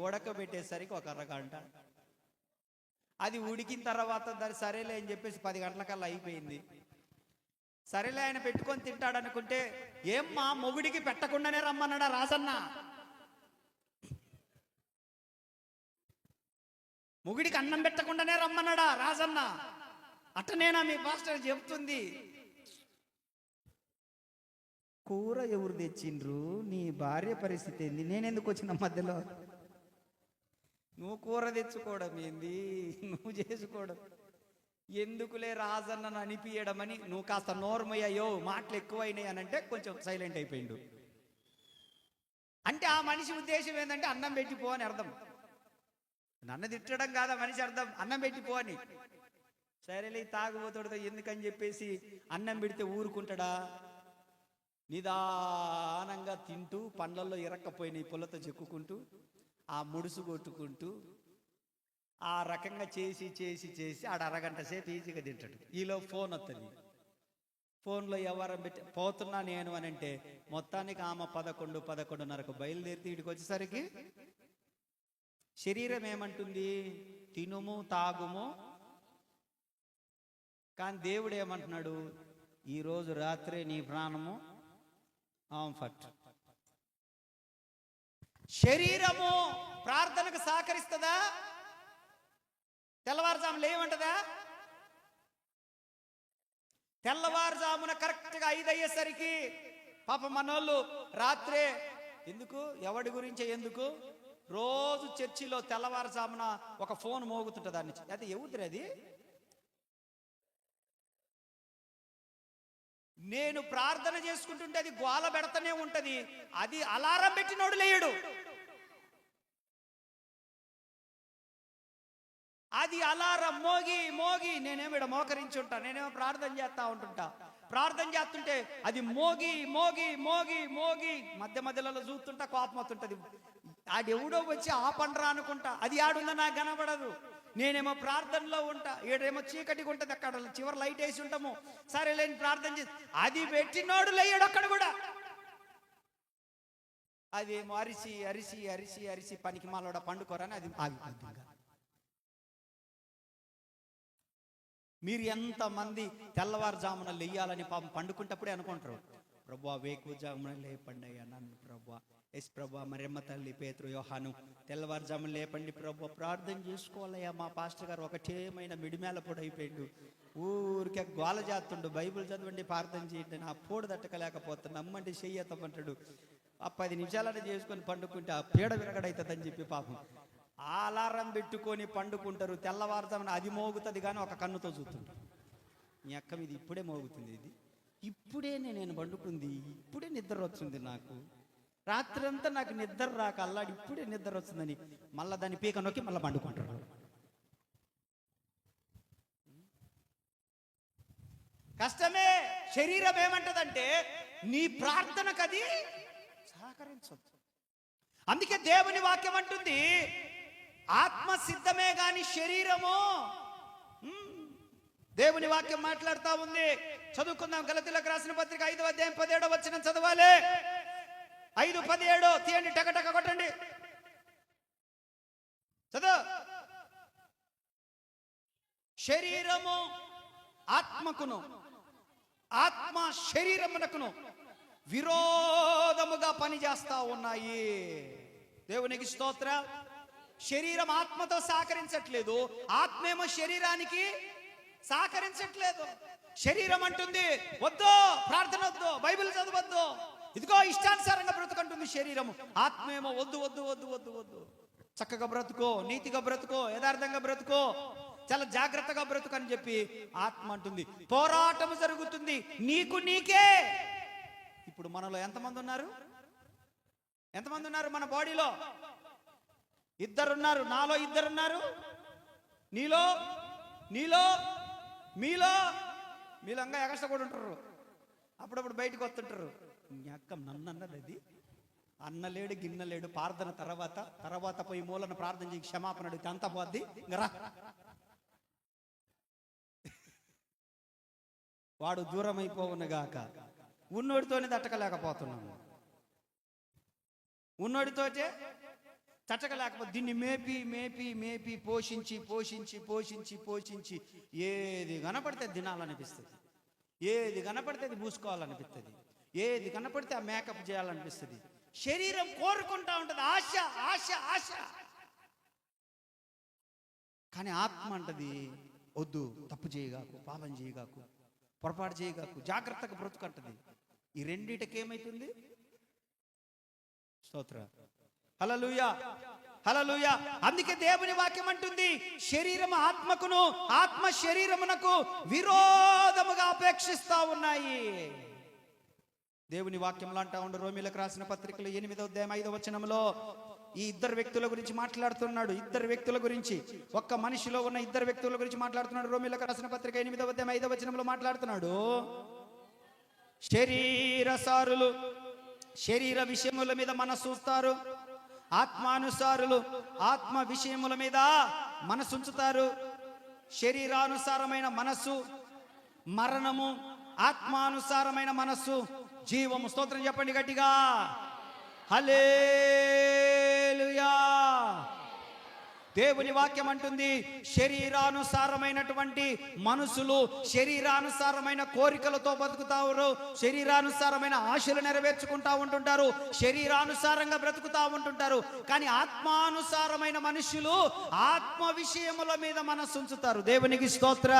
ఉడకబెట్టేసరికి ఒక అరగంట. అది ఉడికిన తర్వాత దాన్ని సరేలే అని చెప్పేసి 10 గంటలకల్లా అయిపోయింది. సరేలే ఆయన పెట్టుకొని తింటాడు అనుకుంటే, ఏమ్మా మొగుడికి పెట్టకుండానే రమ్మన్నాడా రాజన్న? మొగుడికి అన్నం పెట్టకుండానే రమ్మన్నాడా రాజన్న? అట్టనేనా మీ పాస్టర్ చెప్తుంది? కూర ఎవరు తెచ్చిండ్రు? నీ భార్య పరిస్థితి ఏంది? నేనెందుకు వచ్చిన మధ్యలో? నువ్వు కూర తెచ్చుకోవడం ఏంది, నువ్వు చేసుకోవడం ఎందుకులే రాజన్నను అనిపించడమని నువ్వు కాస్త నోర్మయ్యో, మాటలు ఎక్కువైనాయి అని అంటే కొంచెం సైలెంట్ అయిపోయిండు. అంటే ఆ మనిషి ఉద్దేశం ఏంటంటే అన్నం పెట్టిపో అని అర్థం. నన్ను తిట్టడం కాదా మనిషి అర్థం, అన్నం పెట్టిపో అని. సరేలే తాగుబోతుడితో ఎందుకని చెప్పేసి అన్నం పెడితే ఊరుకుంటాడా? నిదానంగా తింటూ పండ్లలో ఇరక్కపోయిన ఈ పుల్లతో చెక్కుకుంటూ ఆ ముడుసు కొట్టుకుంటూ ఆ రకంగా చేసి చేసి చేసి ఆడ అరగంట సేపు ఈజీగా తింటాడు. ఈలో ఫోన్ వస్తుంది. ఫోన్లో ఎవరం పెట్టి పోతున్నా నేను అని అంటే మొత్తానికి ఆమె 11:30 బయలుదేరి వీడికి వచ్చేసరికి శరీరం ఏమంటుంది? తినుము తాగుము. కానీ దేవుడు ఏమంటున్నాడు? ఈరోజు రాత్రే నీ ప్రాణము ఆంఫట్. శరీరము ప్రార్థనకు సహకరిస్తుందా? తెల్లవారుజామున లేవంటదా? తెల్లవారుజామున కరెక్ట్గా 5 అయ్యేసరికి పాప మనోళ్ళు రాత్రే ఎందుకు ఎవడి గురించే ఎందుకు రోజు చర్చిలో తెల్లవారుజామున ఒక ఫోన్ మోగుతుంటుంది. దాన్ని అది ఎవరిది? అది నేను ప్రార్థన చేసుకుంటుంటే అది గోల పెడతానే ఉంటది. అది అలారం పెట్టినోడు లేయడు. అది అలారం మోగి మోగి నేనేమో ఇక్కడ మోకరించి ఉంటా, నేనేమో ప్రార్థన చేస్తా ఉంటుంటా. ప్రార్థన చేస్తుంటే అది మోగి మోగి మోగి మోగి మధ్యలో చూస్తుంటా కోపం వస్తుంటది. ఆడెవడో వచ్చి ఆపండ్రా అనుకుంటా. అది ఆడుందో నాకు కనబడదు. నేనేమో ప్రార్థనలో ఉంటా. ఏడేమో చీకటిగా ఉంటుంది. అక్కడ చివరి లైట్ వేసి ఉంటాము. సరే లేని ప్రార్థన చేసి అది పెట్టినోడు లేయడు అక్కడ కూడా. అదేమో అరిసి అరిసి అరిసి అరిసి పనికి మాలోడ పండుకోరని అది ఆగిపోతుంది. మీరు ఎంతమంది తెల్లవారుజామున లేయాలని పాపం పండుకుంటప్పుడే అనుకుంటారు, ప్రభువా వేకువజామున లేపండి అయ్యా నన్ను ప్రభువా. ఎస్ ప్రభువా, మరెమ్మ తల్లి, పేతురు, యోహాను తెల్లవారుజామున లేపండి ప్రభువా, ప్రార్థన చేసుకోవాలయ్యా. మా పాస్టర్ గారు ఒకటేమైనా మిడిమేల పొడి అయిపోయిండు, ఊరికే గోల చేస్తుండు, బైబిల్ చదవండి ప్రార్థన చేయండి, నా పోడు తట్టకలేకపోతున్నా, నమ్మండి చెయ్యతమంటాడు. ఆ 10 నిమిషాలనే చేసుకొని పండుకుంటే ఆ పీడ విరగడవుతుందని చెప్పి పాపం అలారం పెట్టుకొని పండుకుంటారు. తెల్లవారుజామున అది మోగుతుంది కానీ ఒక కన్నుతో చూస్తుంటారు. మీ అక్క మీద ఇప్పుడే మోగుతుంది, ఇది ఇప్పుడే నేను పండుకుంది, ఇప్పుడే నిద్ర వచ్చింది నాకు, రాత్రి అంతా నాకు నిద్ర రాక అల్లాడి ఇప్పుడే నిద్ర వస్తుందని మళ్ళీ దాన్ని పీక నొక్కి మళ్ళీ పండుకుంటారు. కష్టమే. శరీరం ఏమంటదంటే నీ ప్రార్థనకు అది సహకరించదు. అందుకే దేవుని వాక్యం అంటుంది ఆత్మ సిద్ధమే గాని శరీరము. దేవుని వాక్యం మాట్లాడుతూ ఉంది. చదువుకుందాం. గలతీయులకు రాసిన పత్రిక 5వ అధ్యాయం 17వ వచనం చదవాలి. 5:17 తీయండి, టకటక కొట్టండి, చదువు. శరీరము ఆత్మకును ఆత్మ శరీరమునకును విరోధముగా పనిచేస్తా ఉన్నాయి. దేవునికి స్తోత్ర. శరీరం ఆత్మతో సహకరించట్లేదు, ఆత్మేమో శరీరానికి సహకరించట్లేదు. శరీరం అంటుంది వద్దు, ప్రార్థన వద్దు, బైబిల్ చదవద్దు, ఇదిగో ఇష్టానుసారంగా బ్రతుకంటుంది శరీరము. ఆత్మేమో వద్దు వద్దు వద్దు వద్దు వద్దు, చక్కగా బ్రతుకో, నీతిగా బ్రతుకో, యథార్థంగా బ్రతుకో, చాలా జాగ్రత్తగా బ్రతుకు అని చెప్పి ఆత్మ అంటుంది. పోరాటం జరుగుతుంది నీకు నీకే. ఇప్పుడు మనలో ఎంతమంది ఉన్నారు? ఎంతమంది ఉన్నారు మన బాడీలో? 2 ఉన్నారు. నాలో 2 ఉన్నారు. నీలో నీలో మీలో మీలంగా ఎగస్ట కూడా ఉంటారు. అప్పుడప్పుడు బయటకు వస్తుంటారు. అక్క నన్ను అన్నది అది అన్నలేడు గిన్నెలేడు. ప్రార్థన తర్వాత పోయి మూలన ప్రార్థన చేసి క్షమాపణ అడిగితే అంత పోద్ది. రా, వాడు దూరం అయిపోవునుగాక. ఉన్నోడితోనే తట్టకలేకపోతున్నాము. ఉన్నోడితోటే తట్టకలేకపోతే దీన్ని మేపి మేపి మేపి పోషించి పోషించి పోషించి పోషించి ఏది కనపడితే తినాలనిపిస్తుంది, ఏది కనపడితే అది పూసుకోవాలనిపిస్తుంది, ఏది కనపడితే ఆ మేకప్ చేయాలనిపిస్తుంది. శరీరం కోరుకుంటా ఉంటుంది, ఆశ ఆశ ఆశ. కానీ ఆత్మ అంటది వద్దు, తప్పు చేయగాకు, పాపం చేయగాకు, పొరపాటు చేయగాకు, జాగ్రత్తగా బ్రతుకంటది. ఈ రెండిటికి ఏమైతుంది? స్తోత్ర, హల్లెలూయా, హల్లెలూయా. అందుకే దేవుని వాక్యం అంటుంది శరీరం ఆత్మకును ఆత్మ శరీరమునకు విరోధముగా అపేక్షిస్తా ఉన్నాయి. దేవుని వాక్యంలో అంటా ఉండు. రోమీలకు రాసిన పత్రికలో 8వ అధ్యాయం 5వ వచనంలో ఈ 2 వ్యక్తుల గురించి మాట్లాడుతున్నాడు. 2 వ్యక్తుల గురించి, ఒక్క మనిషిలో ఉన్న 2 వ్యక్తుల గురించి మాట్లాడుతున్నాడు. రోమీలకు రాసిన పత్రిక 8వ అధ్యాయం 5వ వచనంలో మాట్లాడుతున్నాడు. శరీరసారులు శరీర విషయముల మీద మనసు ఉంచుతారు, ఆత్మానుసారులు ఆత్మ విషయముల మీద మనసు ఉంచుతారు. శరీరానుసారమైన మనస్సు మరణము, ఆత్మానుసారమైన మనస్సు జీవము. స్తోత్రం చెప్పండి గట్టిగా, హల్లెలూయా. దేవుని వాక్యం అంటుంది, శరీరానుసారమైనటువంటి మనుషులు శరీరానుసారమైన కోరికలతో బతుకుతారు, శరీరానుసారమైన ఆశలు నెరవేర్చుకుంటా ఉంటుంటారు, శరీరానుసారంగా బ్రతుకుతా ఉంటుంటారు. కానీ ఆత్మానుసారమైన మనుషులు ఆత్మ విషయముల మీద మనసు ఉంచుతారు. దేవునికి స్తోత్ర.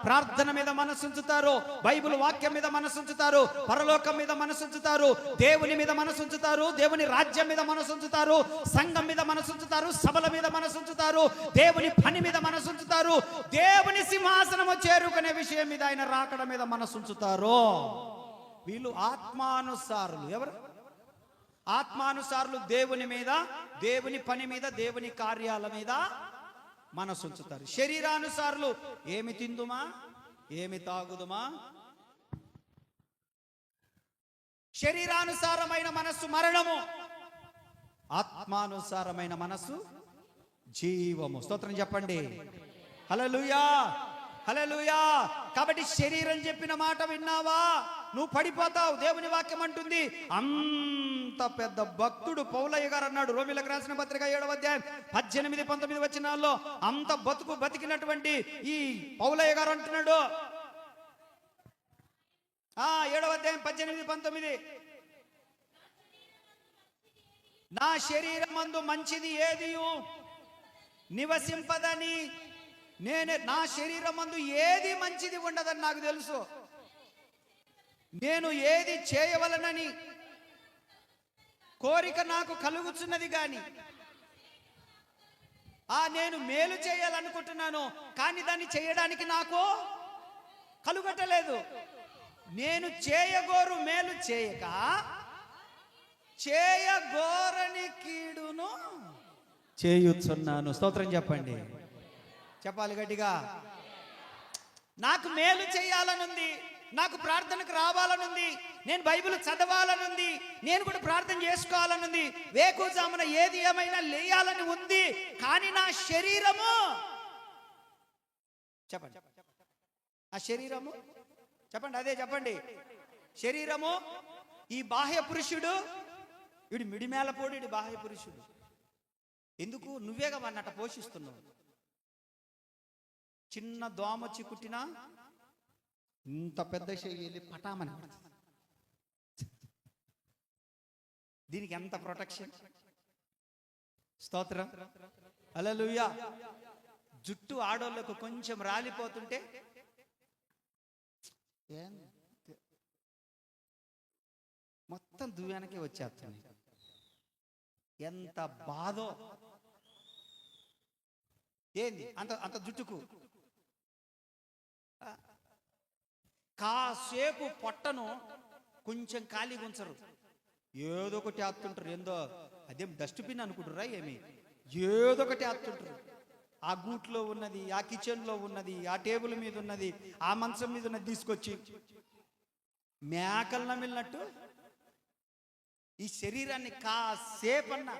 ప్రార్థన మీద మనసు ఉంచుతారు, బైబిల్ వాక్యం మీద మనసు ఉంచుతారు, పరలోకం మీద మనసు ఉంచుతారు, దేవుని మీద మనసు ఉంచుతారు, దేవుని రాజ్యం మీద మనసు ఉంచుతారు, సంఘం మీద మనసు ఉంచుతారు, సభల మీద మనసు ఉంచుతారు, దేవుని పని మీద మనసు ఉంచుతారు, దేవుని సింహాసనము చేరుకునే విషయం మీద, ఆయన రాకడ మీద మనసు ఉంచుతారు. వీళ్ళు ఆత్మానుసారులు. ఎవరు ఆత్మానుసారులు? దేవుని మీద, దేవుని పని మీద, దేవుని కార్యాల మీద మనసు ఉంచుతారు. శరీరానుసారులు ఏమి తిందుమా, ఏమి తాగుదుమా. శరీరానుసారమైన మనస్సు మరణము, ఆత్మానుసారమైన మనస్సు జీవము. స్తోత్రం చెప్పండి, హల్లెలూయా, హల్లెలూయా. కాబట్టి శరీరం చెప్పిన మాట విన్నావా, నువ్వు పడిపోతావు. దేవుని వాక్యం అంటుంది, అంత పెద్ద భక్తుడు పౌలయ్య గారు అన్నాడు, రోమీయులకు రాసిన పత్రిక 7వ అధ్యాయం 18, 19 వచనాల్లో అంత బతుకు బతికినటువంటి ఈ పౌలయ్య గారు అంటున్నాడు, 7వ అధ్యాయం 18, 19, నా శరీరమందు మంచిది ఏదియు నివసింపదని నా శరీరమందు ఏది మంచిది ఉండదని నాకు తెలుసు. నేను ఏది చేయవలనని కోరిక నాకు కలుగుతున్నది గాని నేను మేలు చేయాలనుకుంటున్నాను, కానీ దాన్ని చేయడానికి నాకు కలుగటలేదు. నేను చేయగోరు మేలు చేయక చేయగోరని కీడును చేయుచున్నాను. స్తోత్రం చెప్పండి, చెప్పాలి గట్టిగా. నాకు మేలు చేయాలనుంది, నాకు ప్రార్థనకు రావాలనుంది, నేను బైబిల్ చదవాలనుంది, నేను కూడా ప్రార్థన చేసుకోవాలనుంది, వేకుజామున ఏది ఏమైనా లేయాలని ఉంది. కానీ నా శరీరము, చెప్పండి, ఆ శరీరము చెప్పండి, అదే చెప్పండి, శరీరము ఈ బాహ్య పురుషుడు, వీడు మిడిమేలపోడు, వీడు బాహ్య పురుషుడు. ఎందుకు? నువ్వేగా వాడినట్ట పోషిస్తున్నావు. చిన్న దోమచ్చి కుట్టినా ఇంత పెద్ద చెయ్యి పటామని, దీనికి ఎంత ప్రొటెక్షన్. స్తోత్రం, హల్లెలూయా. జుట్టు ఆడోళ్ళకు కొంచెం రాలిపోతుంటే మొత్తం దువ్యానికే వచ్చేస్తుంది. ఎంత బాధో ఏంది అంత అంత జుట్టుకు. కాసేపు పొట్టను కొంచెం ఖాళీగా ఉంచరు, ఏదో ఒకటి ఆత్తుంటారు. ఏందో అదేం డస్ట్బిన్ అనుకుంటారా ఏమి, ఏదో ఒకటి ఆత్తుంటారు. ఆ గూట్లో ఉన్నది, ఆ కిచెన్లో ఉన్నది, ఆ టేబుల్ మీద ఉన్నది, ఆ మంచం మీద ఉన్నది తీసుకొచ్చి మేకలు నమిలినట్టు ఈ శరీరాన్ని కాసేపన్నా.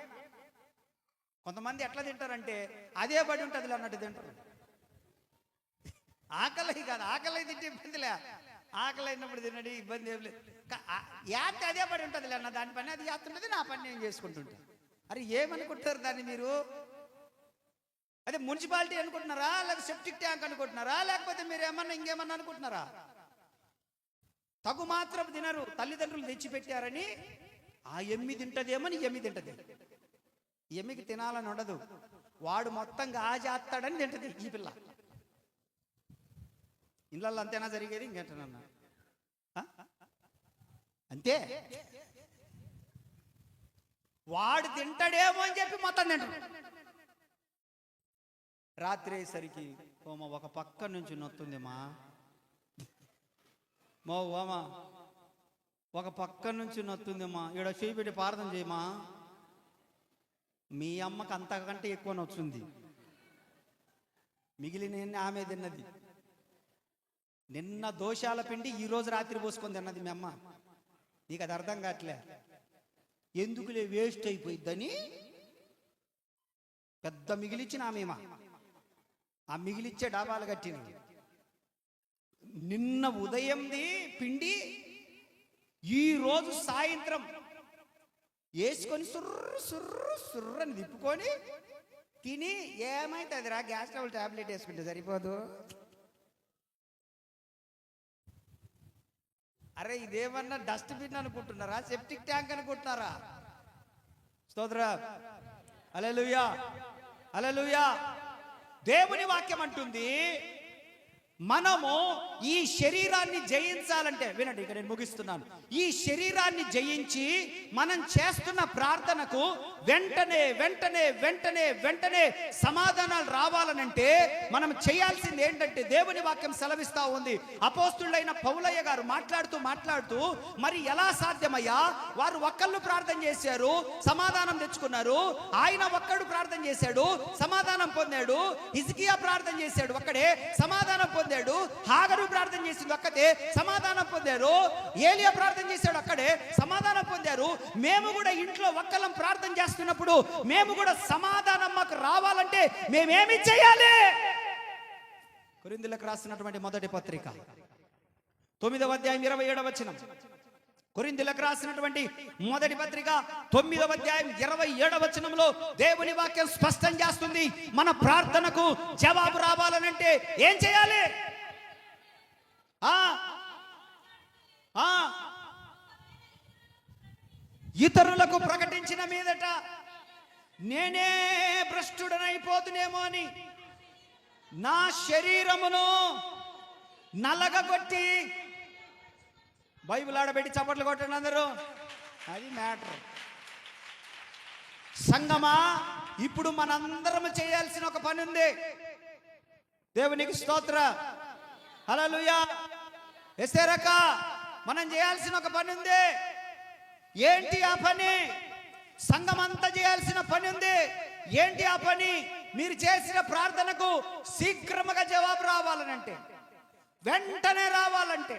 కొంతమంది ఎట్లా తింటారంటే అదే బడి ఉంటుంది అన్నట్టు తింటారు. ఆకలి కాదు, ఆకలి తింటే ఇబ్బందిలే, ఆకలి అయినప్పుడు తినడి ఇబ్బంది ఏం లేదు. యాత్ర అదే పడి ఉంటుంది అన్న, దాని పని అది యాత్రుంటుంది, నా పని నేను చేసుకుంటుంటా. అరే ఏమనుకుంటారు దాన్ని మీరు? అదే మున్సిపాలిటీ అనుకుంటున్నారా, లేకపోతే సెప్టిక్ ట్యాంక్ అనుకుంటున్నారా, లేకపోతే మీరు ఏమన్నా ఇంకేమన్నా అనుకుంటున్నారా? తగు మాత్రం తినరు, తల్లిదండ్రులు తెచ్చిపెట్టారని ఆ ఎమ్మి తింటదేమని ఎమ్మి తింటది. ఎమ్మికి తినాలని ఉండదు, వాడు మొత్తంగా ఆజేస్తాడని తింటది ఈ పిల్ల. ఇళ్ళల్లో అంతేనా జరిగేది? ఇంకేంటన్నా అంతే. వాడు తింటాడేమో అని చెప్పి మొత్తం తింటాడు. రాత్రి అయ్యేసరికి ఓమా ఒక పక్క నుంచి నొత్తుంది మా ఓమా ఒక పక్క నుంచి నొత్తుందిమ్మా, ఈడ చేయి పెట్టి ప్రార్థన చేయమా. మీ అమ్మకి అంతకంటే ఎక్కువ నొచ్చుంది, మిగిలిన ఆమె తిన్నది. నిన్న దోషాల పిండి ఈ రోజు రాత్రి పోసుకొని తిన్నది మీ అమ్మ. నీకు అది అర్థం కావట్లే. ఎందుకులే వేస్ట్ అయిపోయిద్దని పెద్ద మిగిలిచ్చిన ఆమెమా, ఆ మిగిలిచ్చే డాబాలు కట్టింది. నిన్న ఉదయంది పిండి ఈ రోజు సాయంత్రం వేసుకొని సుర్రు సుర్రు సుర్రు అని తిప్పుకొని తిని ఏమైతుంది రా, గ్యాస్ ట్రబుల్ టాబ్లెట్ వేసుకుంటే సరిపోదు. అరే ఇదేమన్నా డస్ట్బిన్ అనుకుంటున్నారా, సెప్టిక్ ట్యాంక్ అనుకుంటున్నారా? స్తోత్రం, హల్లెలూయా, హల్లెలూయా. దేవుని వాక్యం అంటుంది మనము ఈ శరీరాన్ని జయించాలంటే, వినండి ఇక నేను ముగిస్తున్నాను. ఈ శరీరాన్ని జయించి మనం చేస్తున్న ప్రార్థనకు వెంటనే వెంటనే వెంటనే వెంటనే సమాధానాలు రావాలనంటే మనం చేయాల్సింది ఏంటంటే, దేవుని వాక్యం సెలవిస్తా ఉంది. అపోస్తులైన పౌలయ్య గారు మాట్లాడుతూ మరి ఎలా సాధ్యమయ్యా, వారు ఒక్కళ్ళు ప్రార్థన చేశారు, సమాధానం తెచ్చుకున్నారు. ఆయన ఒక్కడు ప్రార్థన చేశాడు, సమాధానం పొందాడు. హిజ్కియా ప్రార్థన చేశాడు, ఒక్కడే సమాధానం పొందాడు. హాగరు ప్రార్థన చేసింది, ఒక్కటే సమాధానం పొందారు. ఏలియా ప్రార్థన చేశాడు, అక్కడే సమాధానం పొందారు. మేము కూడా ఇంట్లో ఒక్కలం ప్రార్థన చేస్తున్నప్పుడు మేము కూడా సమాధానం మాకు రావాలంటే మేమేమి చేయాలి? కొరింథీయులకు రాసినటువంటి మొదటి పత్రిక 9వ అధ్యాయం 27వ వచనం. కొరింథీయులకు రాసినటువంటి మొదటి పత్రిక 9వ అధ్యాయం 27వ వచనంలో దేవుని వాక్యం స్పష్టం చేస్తుంది, మన ప్రార్థనకు జవాబు రావాలనంటే ఏం చేయాలి? ఇతరులకు ప్రకటించిన మీదట నేనే భ్రష్టుడనైపోతునేమో అని నా శరీరమును నలగగొట్టి, బైబిల్ ఆడబెట్టి చప్పట్లు కొట్టండి అందరూ. అది మ్యాటర్. సంగమా, ఇప్పుడు మనందరం చేయాల్సిన ఒక పని ఉంది. దేవునికి స్తోత్ర, హల్లెలూయా. ఎస్తేరక మనం చేయాల్సిన ఒక పని ఉంది. ఏంటి ఆ పని? సంఘమంతా చేయాల్సిన పని ఉంది. ఏంటి ఆ పని? మీరు చేసిన ప్రార్థనకు శీఘ్రముగా జవాబు రావాలనంటే, వెంటనే రావాలంటే,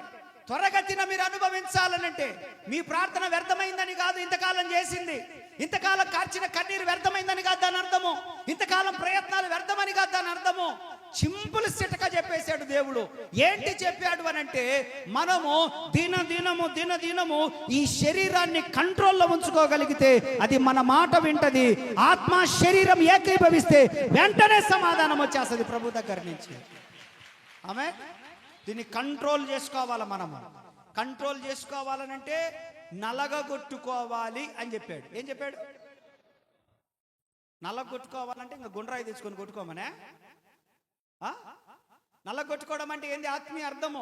త్వరగతిన మీరు అనుభవించాలనంటే, మీ ప్రార్థన వ్యర్థమైందని కాదు ఇంతకాలం చేసింది, ఇంతకాలం కార్చిన కన్నీరు వ్యర్థమైందని కాదు దాని అర్థము, ఇంతకాలం ప్రయత్నాలు వ్యర్థమని కాదు దాని అర్థము. సింపుల్ సిటగా చెప్పేశాడు దేవుడు. ఏంటి చెప్పాడు అనంటే, మనము దినదినము ఈ శరీరాన్ని కంట్రోల్లో ఉంచుకోగలిగితే అది మన మాట వింటది. ఆత్మ శరీరం ఏకీభవిస్తే వెంటనే సమాధానం వచ్చేస్తుంది ప్రభు దగ్గర నుంచి. ఆమె దీన్ని కంట్రోల్ చేసుకోవాలి. మనము కంట్రోల్ చేసుకోవాలనంటే నలగగొట్టుకోవాలి అని చెప్పాడు. ఏం చెప్పాడు? నలగొట్టుకోవాలంటే ఇంకా గుండ్రాయి తెచ్చుకొని కొట్టుకోమనే. నలగొట్టుకోవడం అంటే ఏంది ఆత్మీయ అర్థము?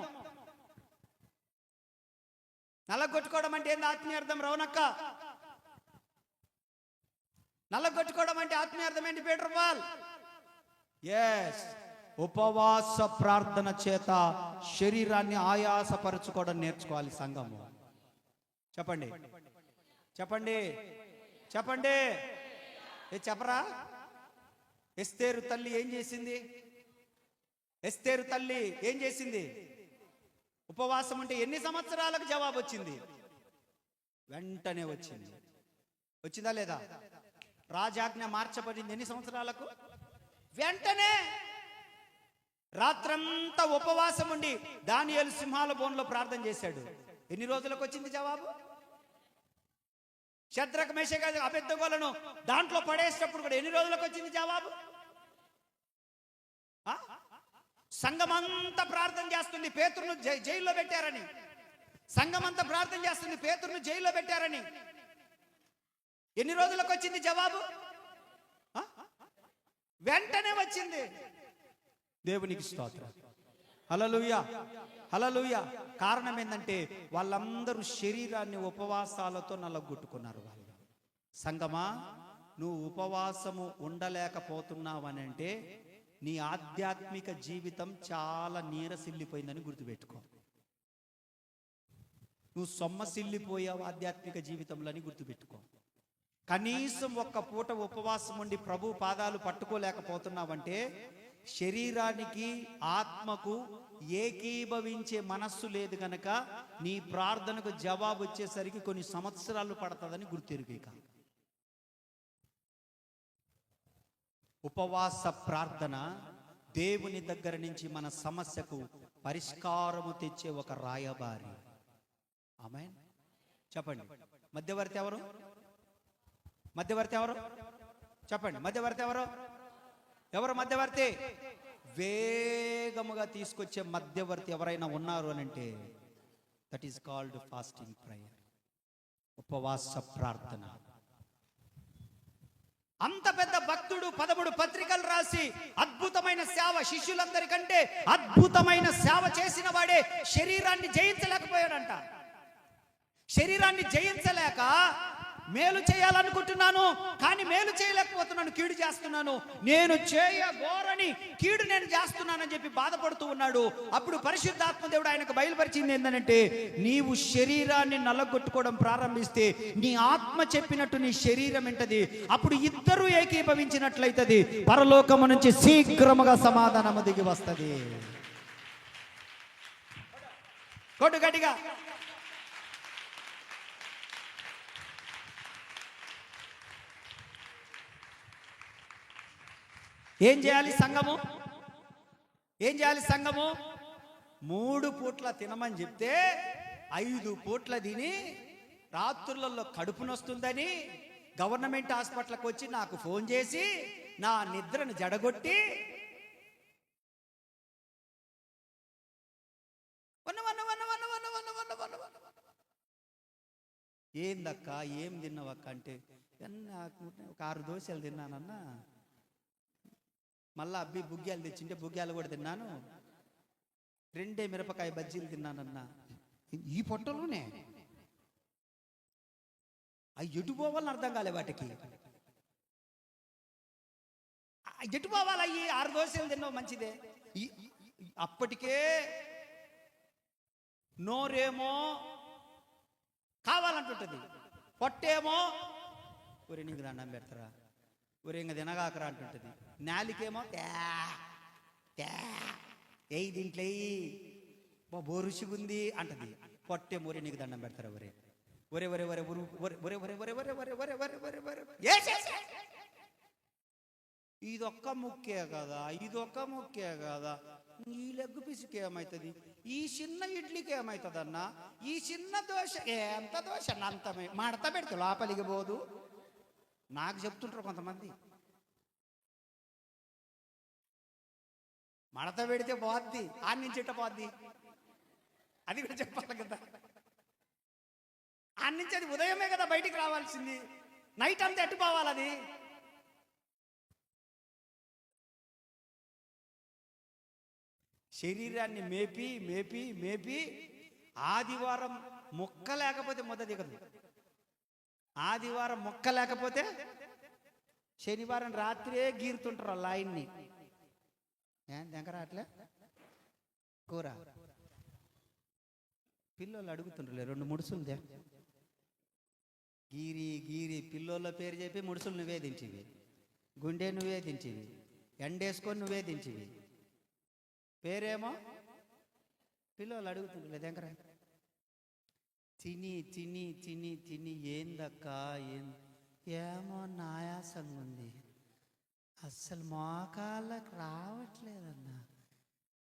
నలగొట్టుకోవడం అంటే ఏంది ఆత్మీయ అర్థం? రౌనక్క, నలగొట్టుకోవడం అంటే ఆత్మీయ అర్థం ఏంటి? పీటర్ పాల్, ఎస్, ఉపవాస ప్రార్థన చేత శరీరాన్ని ఆయాసపరచుకోవడం నేర్చుకోవాలి సంఘము. చెప్పండి చెప్పండి చెప్పండి, చెప్పరా? ఎస్తేరు తల్లి ఏం చేసింది? ఎస్తేరు తల్లి ఏం చేసింది? ఉపవాసం అంటే ఎన్ని సంవత్సరాలకు జవాబు వచ్చింది? వెంటనే వచ్చింది. వచ్చిందా లేదా? రాజాజ్ఞ మార్చబడింది ఎన్ని సంవత్సరాలకు? వెంటనే. రాత్రంతా ఉపవాసం ఉండి దానియేలు సింహాల బోన్లో ప్రార్థన చేశాడు. ఎన్ని రోజులకు వచ్చింది జవాబు? శద్రక మేషక అబేద్నెగోలను దాంట్లో పడేసేటప్పుడు కూడా ఎన్ని రోజులకు వచ్చింది జవాబు? సంఘమంతా ప్రార్థన చేస్తుంది, పేతురును జైల్లో పెట్టారని. సంఘమంతా ప్రార్థన చేస్తుంది, పేతురును జైల్లో పెట్టారని. ఎన్ని రోజులకు వచ్చింది జవాబు? వెంటనే వచ్చింది. దేవునికి స్తోత్రం, హల్లెలూయా, హల్లెలూయా. కారణం ఏంటంటే వాళ్ళందరూ శరీరాన్ని ఉపవాసాలతో నలగొట్టుకున్నారు. వాళ్ళు సంగమా, నువ్వు ఉపవాసము ఉండలేకపోతున్నావనంటే నీ ఆధ్యాత్మిక జీవితం చాలా నీరసిల్లిపోయిందని గుర్తుపెట్టుకో. నువ్వు సొమ్మసిల్లిపోయావు ఆధ్యాత్మిక జీవితంలో అని గుర్తుపెట్టుకో. కనీసం ఒక్క పూట ఉపవాసం ఉండి ప్రభు పాదాలు పట్టుకోలేకపోతున్నావంటే శరీరానికి ఆత్మకు ఏకీభవించే మనస్సు లేదు కనుక నీ ప్రార్థనకు జవాబు వచ్చేసరికి కొన్ని సంవత్సరాలు పడుతుందని గుర్తెరుగేక. ఉపవాస ప్రార్థన దేవుని దగ్గర నుంచి మన సమస్యకు పరిష్కారము తెచ్చే ఒక రాయబారి. ఆమేన్. చెప్పండి, మధ్యవర్తి ఎవరు? మధ్యవర్తి ఎవరు? చెప్పండి, మధ్యవర్తి ఎవరు? ఎవరు మధ్యవర్తి? వేగముగా తీసుకొచ్చే మధ్యవర్తి ఎవరైనా ఉన్నారు అని అంటే that is called fasting prayer, ఉపవాస ప్రార్థన. అంత పెద్ద భక్తుడు 13 పత్రికలు రాసి అద్భుతమైన సేవ, శిష్యులందరికంటే అద్భుతమైన సేవ చేసిన వాడే శరీరాన్ని జయించలేకపోయాడంట. శరీరాన్ని జయించలేక మేలు చేయాలనుకుంటున్నాను కానీ మేలు చేయలేకపోతున్నాను, కీడు చేస్తున్నాను, నేను చేయగోరని కీడు నేను చేస్తున్నానని చెప్పి బాధపడుతూ ఉన్నాడు. అప్పుడు పరిశుద్ధాత్మ దేవుడు ఆయనకు బయలుపరిచింది ఏంటంటే, నీవు శరీరాన్ని నల్లగొట్టుకోవడం ప్రారంభిస్తే నీ ఆత్మ చెప్పినట్టు నీ శరీరం వింటది. అప్పుడు ఇద్దరు ఏకీభవించినట్లయితది, పరలోకము నుంచి శీఘ్రముగా సమాధానము దిగి వస్తుంది. కొట్టు గట్టిగా. ఏం చేయాలి సంఘము? ఏం చేయాలి సంఘము? 3 పూట్ల తినమని చెప్తే 5 పూట్ల తిని రాత్రులలో కడుపు నొస్తుందని గవర్నమెంట్ హాస్పిటల్కి వచ్చి నాకు ఫోన్ చేసి నా నిద్రను జడగొట్టి ఏందక్క ఏం తిన్నావక్క అంటే, ఒక 6 దోశలు తిన్నానన్నా, మళ్ళా అబ్బి బుగ్గ్యాలు తెచ్చింటే బుగ్గ్యాలు కూడా తిన్నాను, 2 మిరపకాయ బజ్జీలు తిన్నానన్నా. ఈ పొట్టలోనే అవి ఎటు పోవాలని అర్థం కాలే వాటికి. ఎటు పోవాలి? అయ్యి 6 దోశలు తిన్నావు మంచిదే. అప్పటికే నోరేమో కావాలంటుంటది, పొట్టేమో ఒరే నీకు దండం పెడతారా, ఒరే ఇంకా తినగాకరా అంటుంటది. నాలికేమో ఏయ్ దీంట్లో బోరుషుగుంది అంటది. పొట్టే ఒరే నీకు దండం పెడతారా, ఒరే ఒరే ఒరే ఒరే ఒరే ఒరే ఒరే ఒరే ఒరే ఒరే ఒరే ఒరే ఒరే ఒరే ఇదొక్క ముక్కే కదా, ఇదొక్క ముక్కే కదా, ఈ లెగ్గు పిసికి ఏమవుతుంది, ఈ చిన్న ఇడ్లీకి ఏమవుతుంది అన్న, ఈ చిన్న దోశ ఎంత దోశ అంతమే మడత పెడితే లోపలికి పోదు. నాకు చెప్తుంటారు కొంతమంది, మడత పెడితే పోద్ది, ఆడి నుంచి ఎట్ట పోద్ది, అది కూడా చెప్పాలి కదా. ఆడి నుంచి అది ఉదయమే కదా బయటికి రావాల్సింది, నైట్ అంతా ఎట్టు పోవాలి అది. శరీరాన్ని మేపి మేపి మేపి ఆదివారం మొక్క లేకపోతే మొద దిగదు. ఆదివారం మొక్క లేకపోతే శనివారం రాత్రే గీరుతుంటారు లైన్ని. దగ్గర అట్లే కూర పిల్లలు అడుగుతుంటారు 2 ముడుసులు గీరి గీరి పిల్లోళ్ళ పేరు చెప్పి ముడుసులు నువ్వే దించివి, గుండె నువ్వే దించివి, ఎండేసుకొని నువ్వే దించివి, పేరేమో పిల్లలు అడుగుతుంటారు దగ్గర. తిని తిని తిని తిని ఏందక్క ఏమో నాయాసంగా ఉంది, అస్సలు మోకాళ్ళకి రావట్లేదన్నా,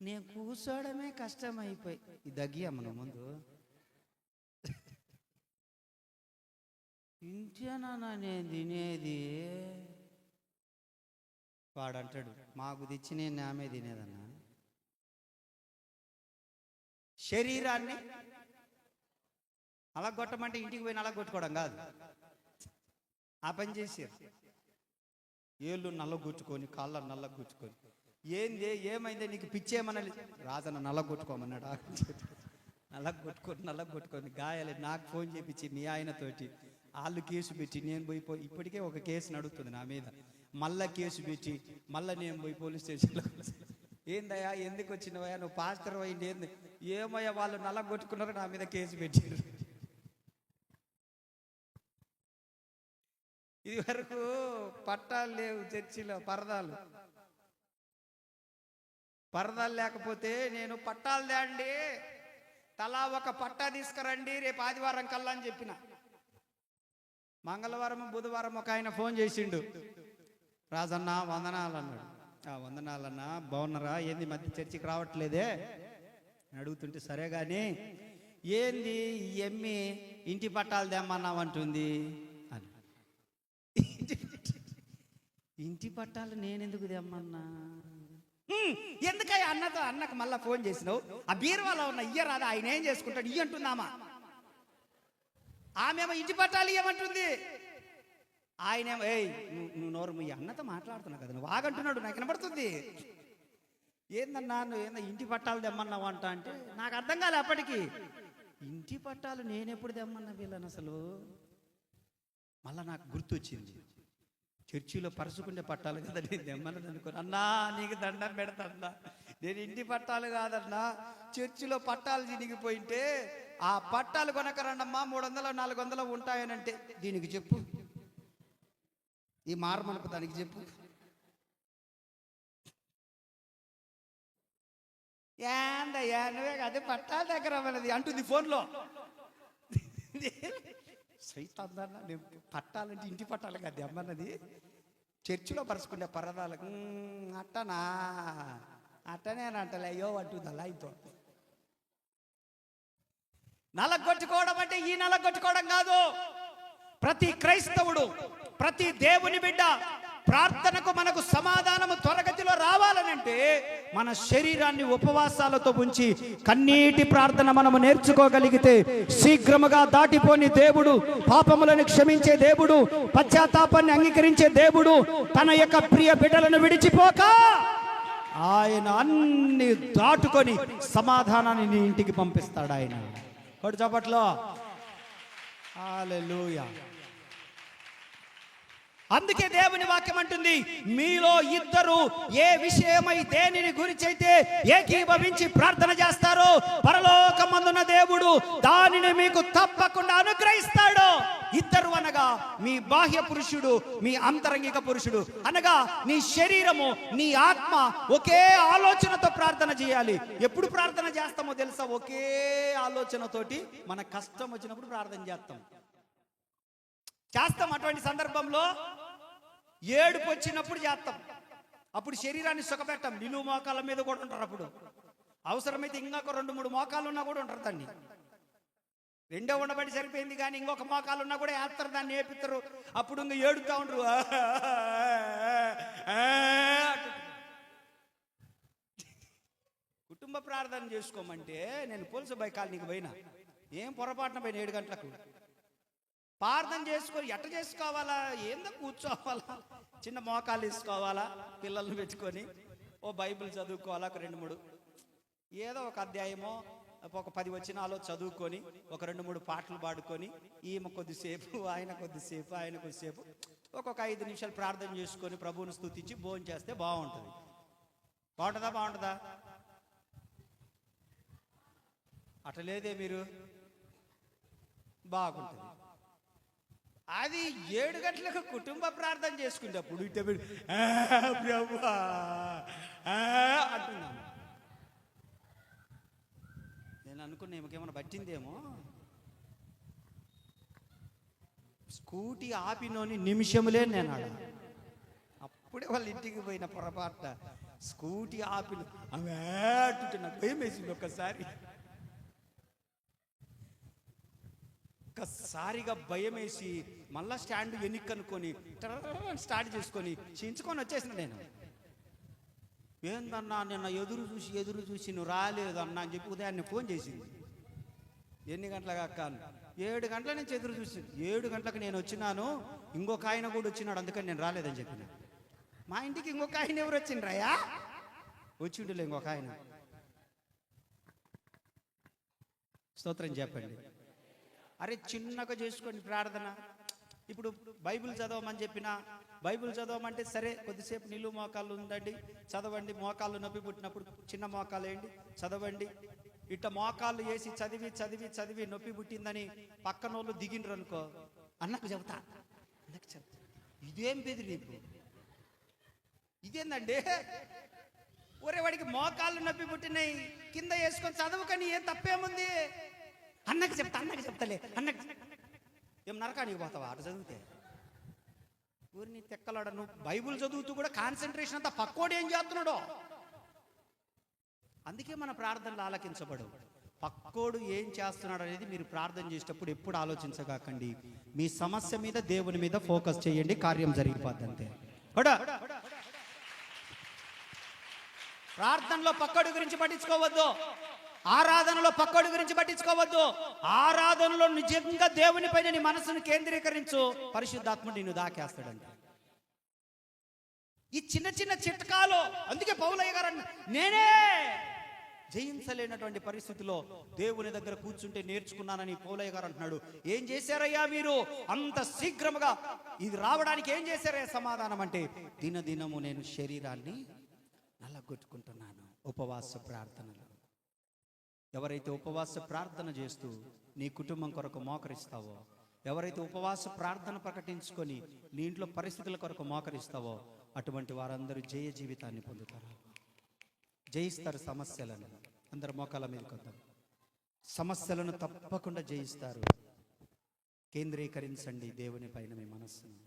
నేను కూర్చోవడమే కష్టమైపోయి. ఈ దగ్గియమ్మ నువ్వు ముందు ఇంతేనా నేను తినేది. వాడంటాడు మాకు తెచ్చి నేను నామే తినేదన్నా. శరీరాన్ని అలగొట్టమంటే ఇంటికి పోయి నలగొట్టుకోవడం కాదు, ఆ పని చేసారు. ఏళ్ళు నల్లగొచ్చుకొని కాళ్ళ నల్లగొచ్చుకొని ఏంది ఏమైందే నీకు పిచ్చేమన్నా రాజన్న నల్లగొట్టుకోమన్నాడు. నల్లగొట్టుకొని గాయాలి. నాకు ఫోన్ చేపించి మీ ఆయనతోటి వాళ్ళు కేసు పెట్టి నేను పోయి ఇప్పటికే ఒక కేసు నడుస్తుంది నా మీద, మళ్ళా కేసు పెట్టి మళ్ళీ నేను పోయి పోలీస్ స్టేషన్లో ఏందయ్యా ఎందుకు వచ్చినవయ్యా నువ్వు పాస్టర్ అయింది ఏంది, ఏమయ్యా వాళ్ళు నల్లగొట్టుకున్నారు నా మీద కేసు పెట్టారు. ఇది వరకు పట్టాలు లేవు చర్చిలో, పరదాలు పరదాలు లేకపోతే నేను పట్టాలు తేండి, తలా ఒక పట్టా తీసుకురండి రేపు ఆదివారం కల్లా అని చెప్పిన. మంగళవారం బుధవారం ఒక ఆయన ఫోన్ చేసిండు, రాజన్న వందనాలు అన్నాడు. వందనాలన్నా, బాగున్నారా, ఏంది మధ్య చర్చికి రావట్లేదే అని అడుగుతుంటే, సరే కానీ ఏంది ఎమ్మి ఇంటి పట్టాలు తెమ్మన్నావంటుంది అని. ఇంటి పట్టాలు నేనెందుకు తెమ్మన్నా? ఎందుకయ్యా అన్నకు మళ్ళా ఫోన్ చేసినావు? ఆ బీరువాలో ఉన్న ఇయ్యరాదా, ఆయన ఏం చేసుకుంటాడు ఇయ్య అంటుందామా. ఆమెమో ఇంటి పట్టాలు ఇయ్యమంటుంది, ఆయనేమో నువ్వు నోరు మీ అన్నతో మాట్లాడుతున్నావు కదా, నువ్వు ఆగంటున్నాడు, నాకు వినపడుతుంది. ఏందన్నా నువ్వు ఏందో ఇంటి పట్టాలు తెమ్మన్నావు అంట అంటే నాకు అర్థం కాలే అప్పటికి. ఇంటి పట్టాలు నేనెప్పుడు తెమ్మన్నా వీళ్ళని అసలు? మళ్ళా నాకు గుర్తొచ్చింది, చర్చిలో పరుచుకుంటే పట్టాలు కదా నేను తెమ్మన్నది అనుకో. అన్నా నీకు దండం పెడతాన్నా, నేను ఇంటి పట్టాలు కాదన్నా, చర్చిలో పట్టాలు చినిగిపోయింటే ఆ పట్టాలు కొనకరండమ్మా 300 400 ఉంటాయనంటే దీనికి చెప్పు, ఈ మార్మనకు దానికి చెప్పు. ఏందయ్యా నువ్వే కదా పట్టాల దగ్గర అవ్వలేదు అంటుంది ఫోన్లో. సైతాందన్నా, నేను పట్టాలంటే ఇంటి పట్టాలు కదా అమ్మన్నది, చర్చిలో పరుచుకుంటే పరదాలకు. అట్టనా, అట్టనేనంటలే అయ్యో అంటుంది అలా అయితో. నలగొట్టుకోవడం అంటే ఈ నలగొట్టుకోవడం కాదు. ప్రతి క్రైస్తవుడు, ప్రతి దేవుని బిడ్డ ప్రార్థనకు మనకు సమాధానము త్వరగతిలో రావాలనంటే మన శరీరాన్ని ఉపవాసాలతో ఉంచి కన్నీటి ప్రార్థన మనము నేర్చుకోగలిగితే శీఘ్రముగా దాటిపోని దేవుడు, పాపములను క్షమించే దేవుడు, పశ్చాత్తాపాన్ని అంగీకరించే దేవుడు తన యొక్క ప్రియ బిడ్డలను విడిచిపోక ఆయన అన్ని దాటుకొని సమాధానాన్ని నీ ఇంటికి పంపిస్తాడు ఆయన. కొడు చప్పట్లో హల్లెలూయా. అందుకే దేవుని వాక్యం అంటుంది, మీలో ఇద్దరు ఏ విషయమై దేనిని గురించైతే ఏకీభవించి ప్రార్థన చేస్తారో పరలోకమందున్న దేవుడు దానిని మీకు తప్పకుండా అనుగ్రహిస్తాడు. ఇద్దరు అనగా మీ బాహ్య పురుషుడు, మీ అంతరంగిక పురుషుడు అనగా నీ శరీరము, నీ ఆత్మ ఒకే ఆలోచనతో ప్రార్థన చేయాలి. ఎప్పుడు ప్రార్థన చేస్తామో తెలుసా? ఒకే ఆలోచనతోటి మన కష్టం వచ్చినప్పుడు ప్రార్థన చేస్తాం. అటువంటి సందర్భంలో ఏడుపు వచ్చినప్పుడు చేస్తాం, అప్పుడు శరీరాన్ని సుఖపెట్టాం. నిలువు మోకాళ్ళ మీద కూడా ఉంటారు, అప్పుడు అవసరమైతే ఇంకొక 2-3 మోకాళ్ళు ఉన్నా కూడా ఉంటారు. దాన్ని రెండో ఉండబడి సరిపోయింది కానీ ఇంకొక మోకాలు ఉన్నా కూడా వేస్తారు, దాన్ని ఏపిస్తారు. అప్పుడు ఇంకా ఏడుతా ఉంటారు. కుటుంబ ప్రార్థన చేసుకోమంటే నేను పోలీసు బై కాలనీకి పోయినా, ఏం పొరపాటున పోయిన 7 గంటలకు ప్రార్థన చేసుకొని ఎట్ట చేసుకోవాలా, ఏందో కూర్చోవాలా, చిన్న మోకాలు వేసుకోవాలా, పిల్లల్ని పెట్టుకొని ఓ బైబిల్ చదువుకోవాలా, ఒక 2-3 ఏదో ఒక అధ్యాయమో ఒక 10 వచనాలు చదువుకొని ఒక 2-3 పాటలు పాడుకొని ఈమె కొద్దిసేపు ఆయన కొద్దిసేపు ఆయన కొద్దిసేపు ఒక్కొక్క 5 నిమిషాలు ప్రార్థన చేసుకొని ప్రభువుని స్తుతించి భోజనం చేస్తే బాగుంటుంది. బాగుంటుందా? అట్లలేదే మీరు, బాగుంటుంది. అది 7 గంటలకు కుటుంబ ప్రార్థన చేసుకునేటప్పుడు అంటున్నాను. నేను అనుకున్నా ఏమకేమైనా పట్టిందేమో. స్కూటీ ఆపినోని నిమిషములే నేను ఆడ, అప్పుడే వాళ్ళ ఇంటికి పోయిన పొరపాట స్కూటీ ఆపిన అంటుంటే నాకు భయం వేసింది. ఒక్కసారిగా భయం వేసి మళ్ళా స్టాండ్ వెనుకనుకొని స్టార్ట్ చేసుకొని చించుకొని వచ్చేసిన. నేను ఏందన్నా నిన్న ఎదురు చూసి నువ్వు రాలేదు అన్నా అని చెప్పి ఉదయాన్నే ఫోన్ చేసింది. ఎన్ని గంటలకు అక్క? 7 గంటల నుంచి ఎదురు చూసి 7 గంటలకు నేను వచ్చినాను, ఇంకొక ఆయన కూడా వచ్చినాడు, అందుకని నేను రాలేదని చెప్పిన. మా ఇంటికి ఇంకొక ఆయన ఎవరు వచ్చిండ్రయ్యా? వచ్చిండులే ఇంకొక ఆయన. స్తోత్రం చెప్పండి. అరే చిన్నగా చేసుకోండి ప్రార్థన. ఇప్పుడు బైబిల్ చదవమని చెప్పిన, బైబిల్ చదవమంటే సరే కొద్దిసేపు నిలువు మోకాళ్ళు ఉందండి చదవండి, మోకాళ్ళు నొప్పి పుట్టినప్పుడు చిన్న మోకాలు వేయండి చదవండి. ఇట్ట మోకాళ్ళు వేసి చదివి నొప్పి పుట్టిందని పక్కనోళ్ళు దిగిండ్రు అనుకో, అన్నకు చెబుతా. ఇదేం బెదిరింపు, ఇదేందండి? ఒరే వాడికి మోకాళ్ళు నొప్పి పుట్టినాయి, కింద వేసుకొని చదవకని ఏం తప్పేముంది? అన్నకి చెప్తలే అన్నకి. ఏం నరకానికి పోతావా అటు చదివితే? ఊరిని తెక్కలాడ. నువ్వు బైబుల్ చదువుతూ కూడా కాన్సన్ట్రేషన్ అంతా పక్కోడు ఏం చేస్తున్నాడో. అందుకే మన ప్రార్థనలు ఆలకించబడవు. పక్కోడు ఏం చేస్తున్నాడు అనేది మీరు ప్రార్థన చేసేటప్పుడు ఎప్పుడు ఆలోచించగాకండి. మీ సమస్య మీద, దేవుని మీద ఫోకస్ చేయండి, కార్యం జరిగిపోద్ది అంతే. ప్రార్థనలో పక్కోడి గురించి పట్టించుకోవద్దు, ఆరాధనలో పక్కోడి గురించి పట్టించుకోవద్దు. ఆరాధనలో నిజంగా దేవుని పైన నీ మనసును కేంద్రీకరించు, పరిశుద్ధాత్ముడు నిన్ను దాకేస్తాడంట. ఈ చిన్న చిన్న చిట్కాలు, అందుకే పౌలయ్య గారు నేనే జయించలేనటువంటి పరిస్థితిలో దేవుని దగ్గర కూర్చుంటే నేర్చుకున్నానని పౌలయ్య గారు అంటున్నాడు. ఏం చేశారయ్యా మీరు అంత శీఘ్రముగా ఇది రావడానికి? ఏం చేశారయ్యా సమాధానం అంటే, దినదినము నేను శరీరాన్ని నల్లగొట్టుకుంటున్నాను ఉపవాస ప్రార్థనలు. ఎవరైతే ఉపవాస ప్రార్థన చేస్తూ నీ కుటుంబం కొరకు మోకరిస్తావో, ఎవరైతే ఉపవాస ప్రార్థన ప్రకటించుకొని నీ ఇంట్లో పరిస్థితుల కొరకు మోకరిస్తావో, అటువంటి వారందరూ జయ జీవితాన్ని పొందుతారు, జయిస్తారు సమస్యలను. అందరు మోకాల మీద కొద్దాం. సమస్యలను తప్పకుండా జయిస్తారు. కేంద్రీకరించండి దేవుని పైన మీ మనస్సును.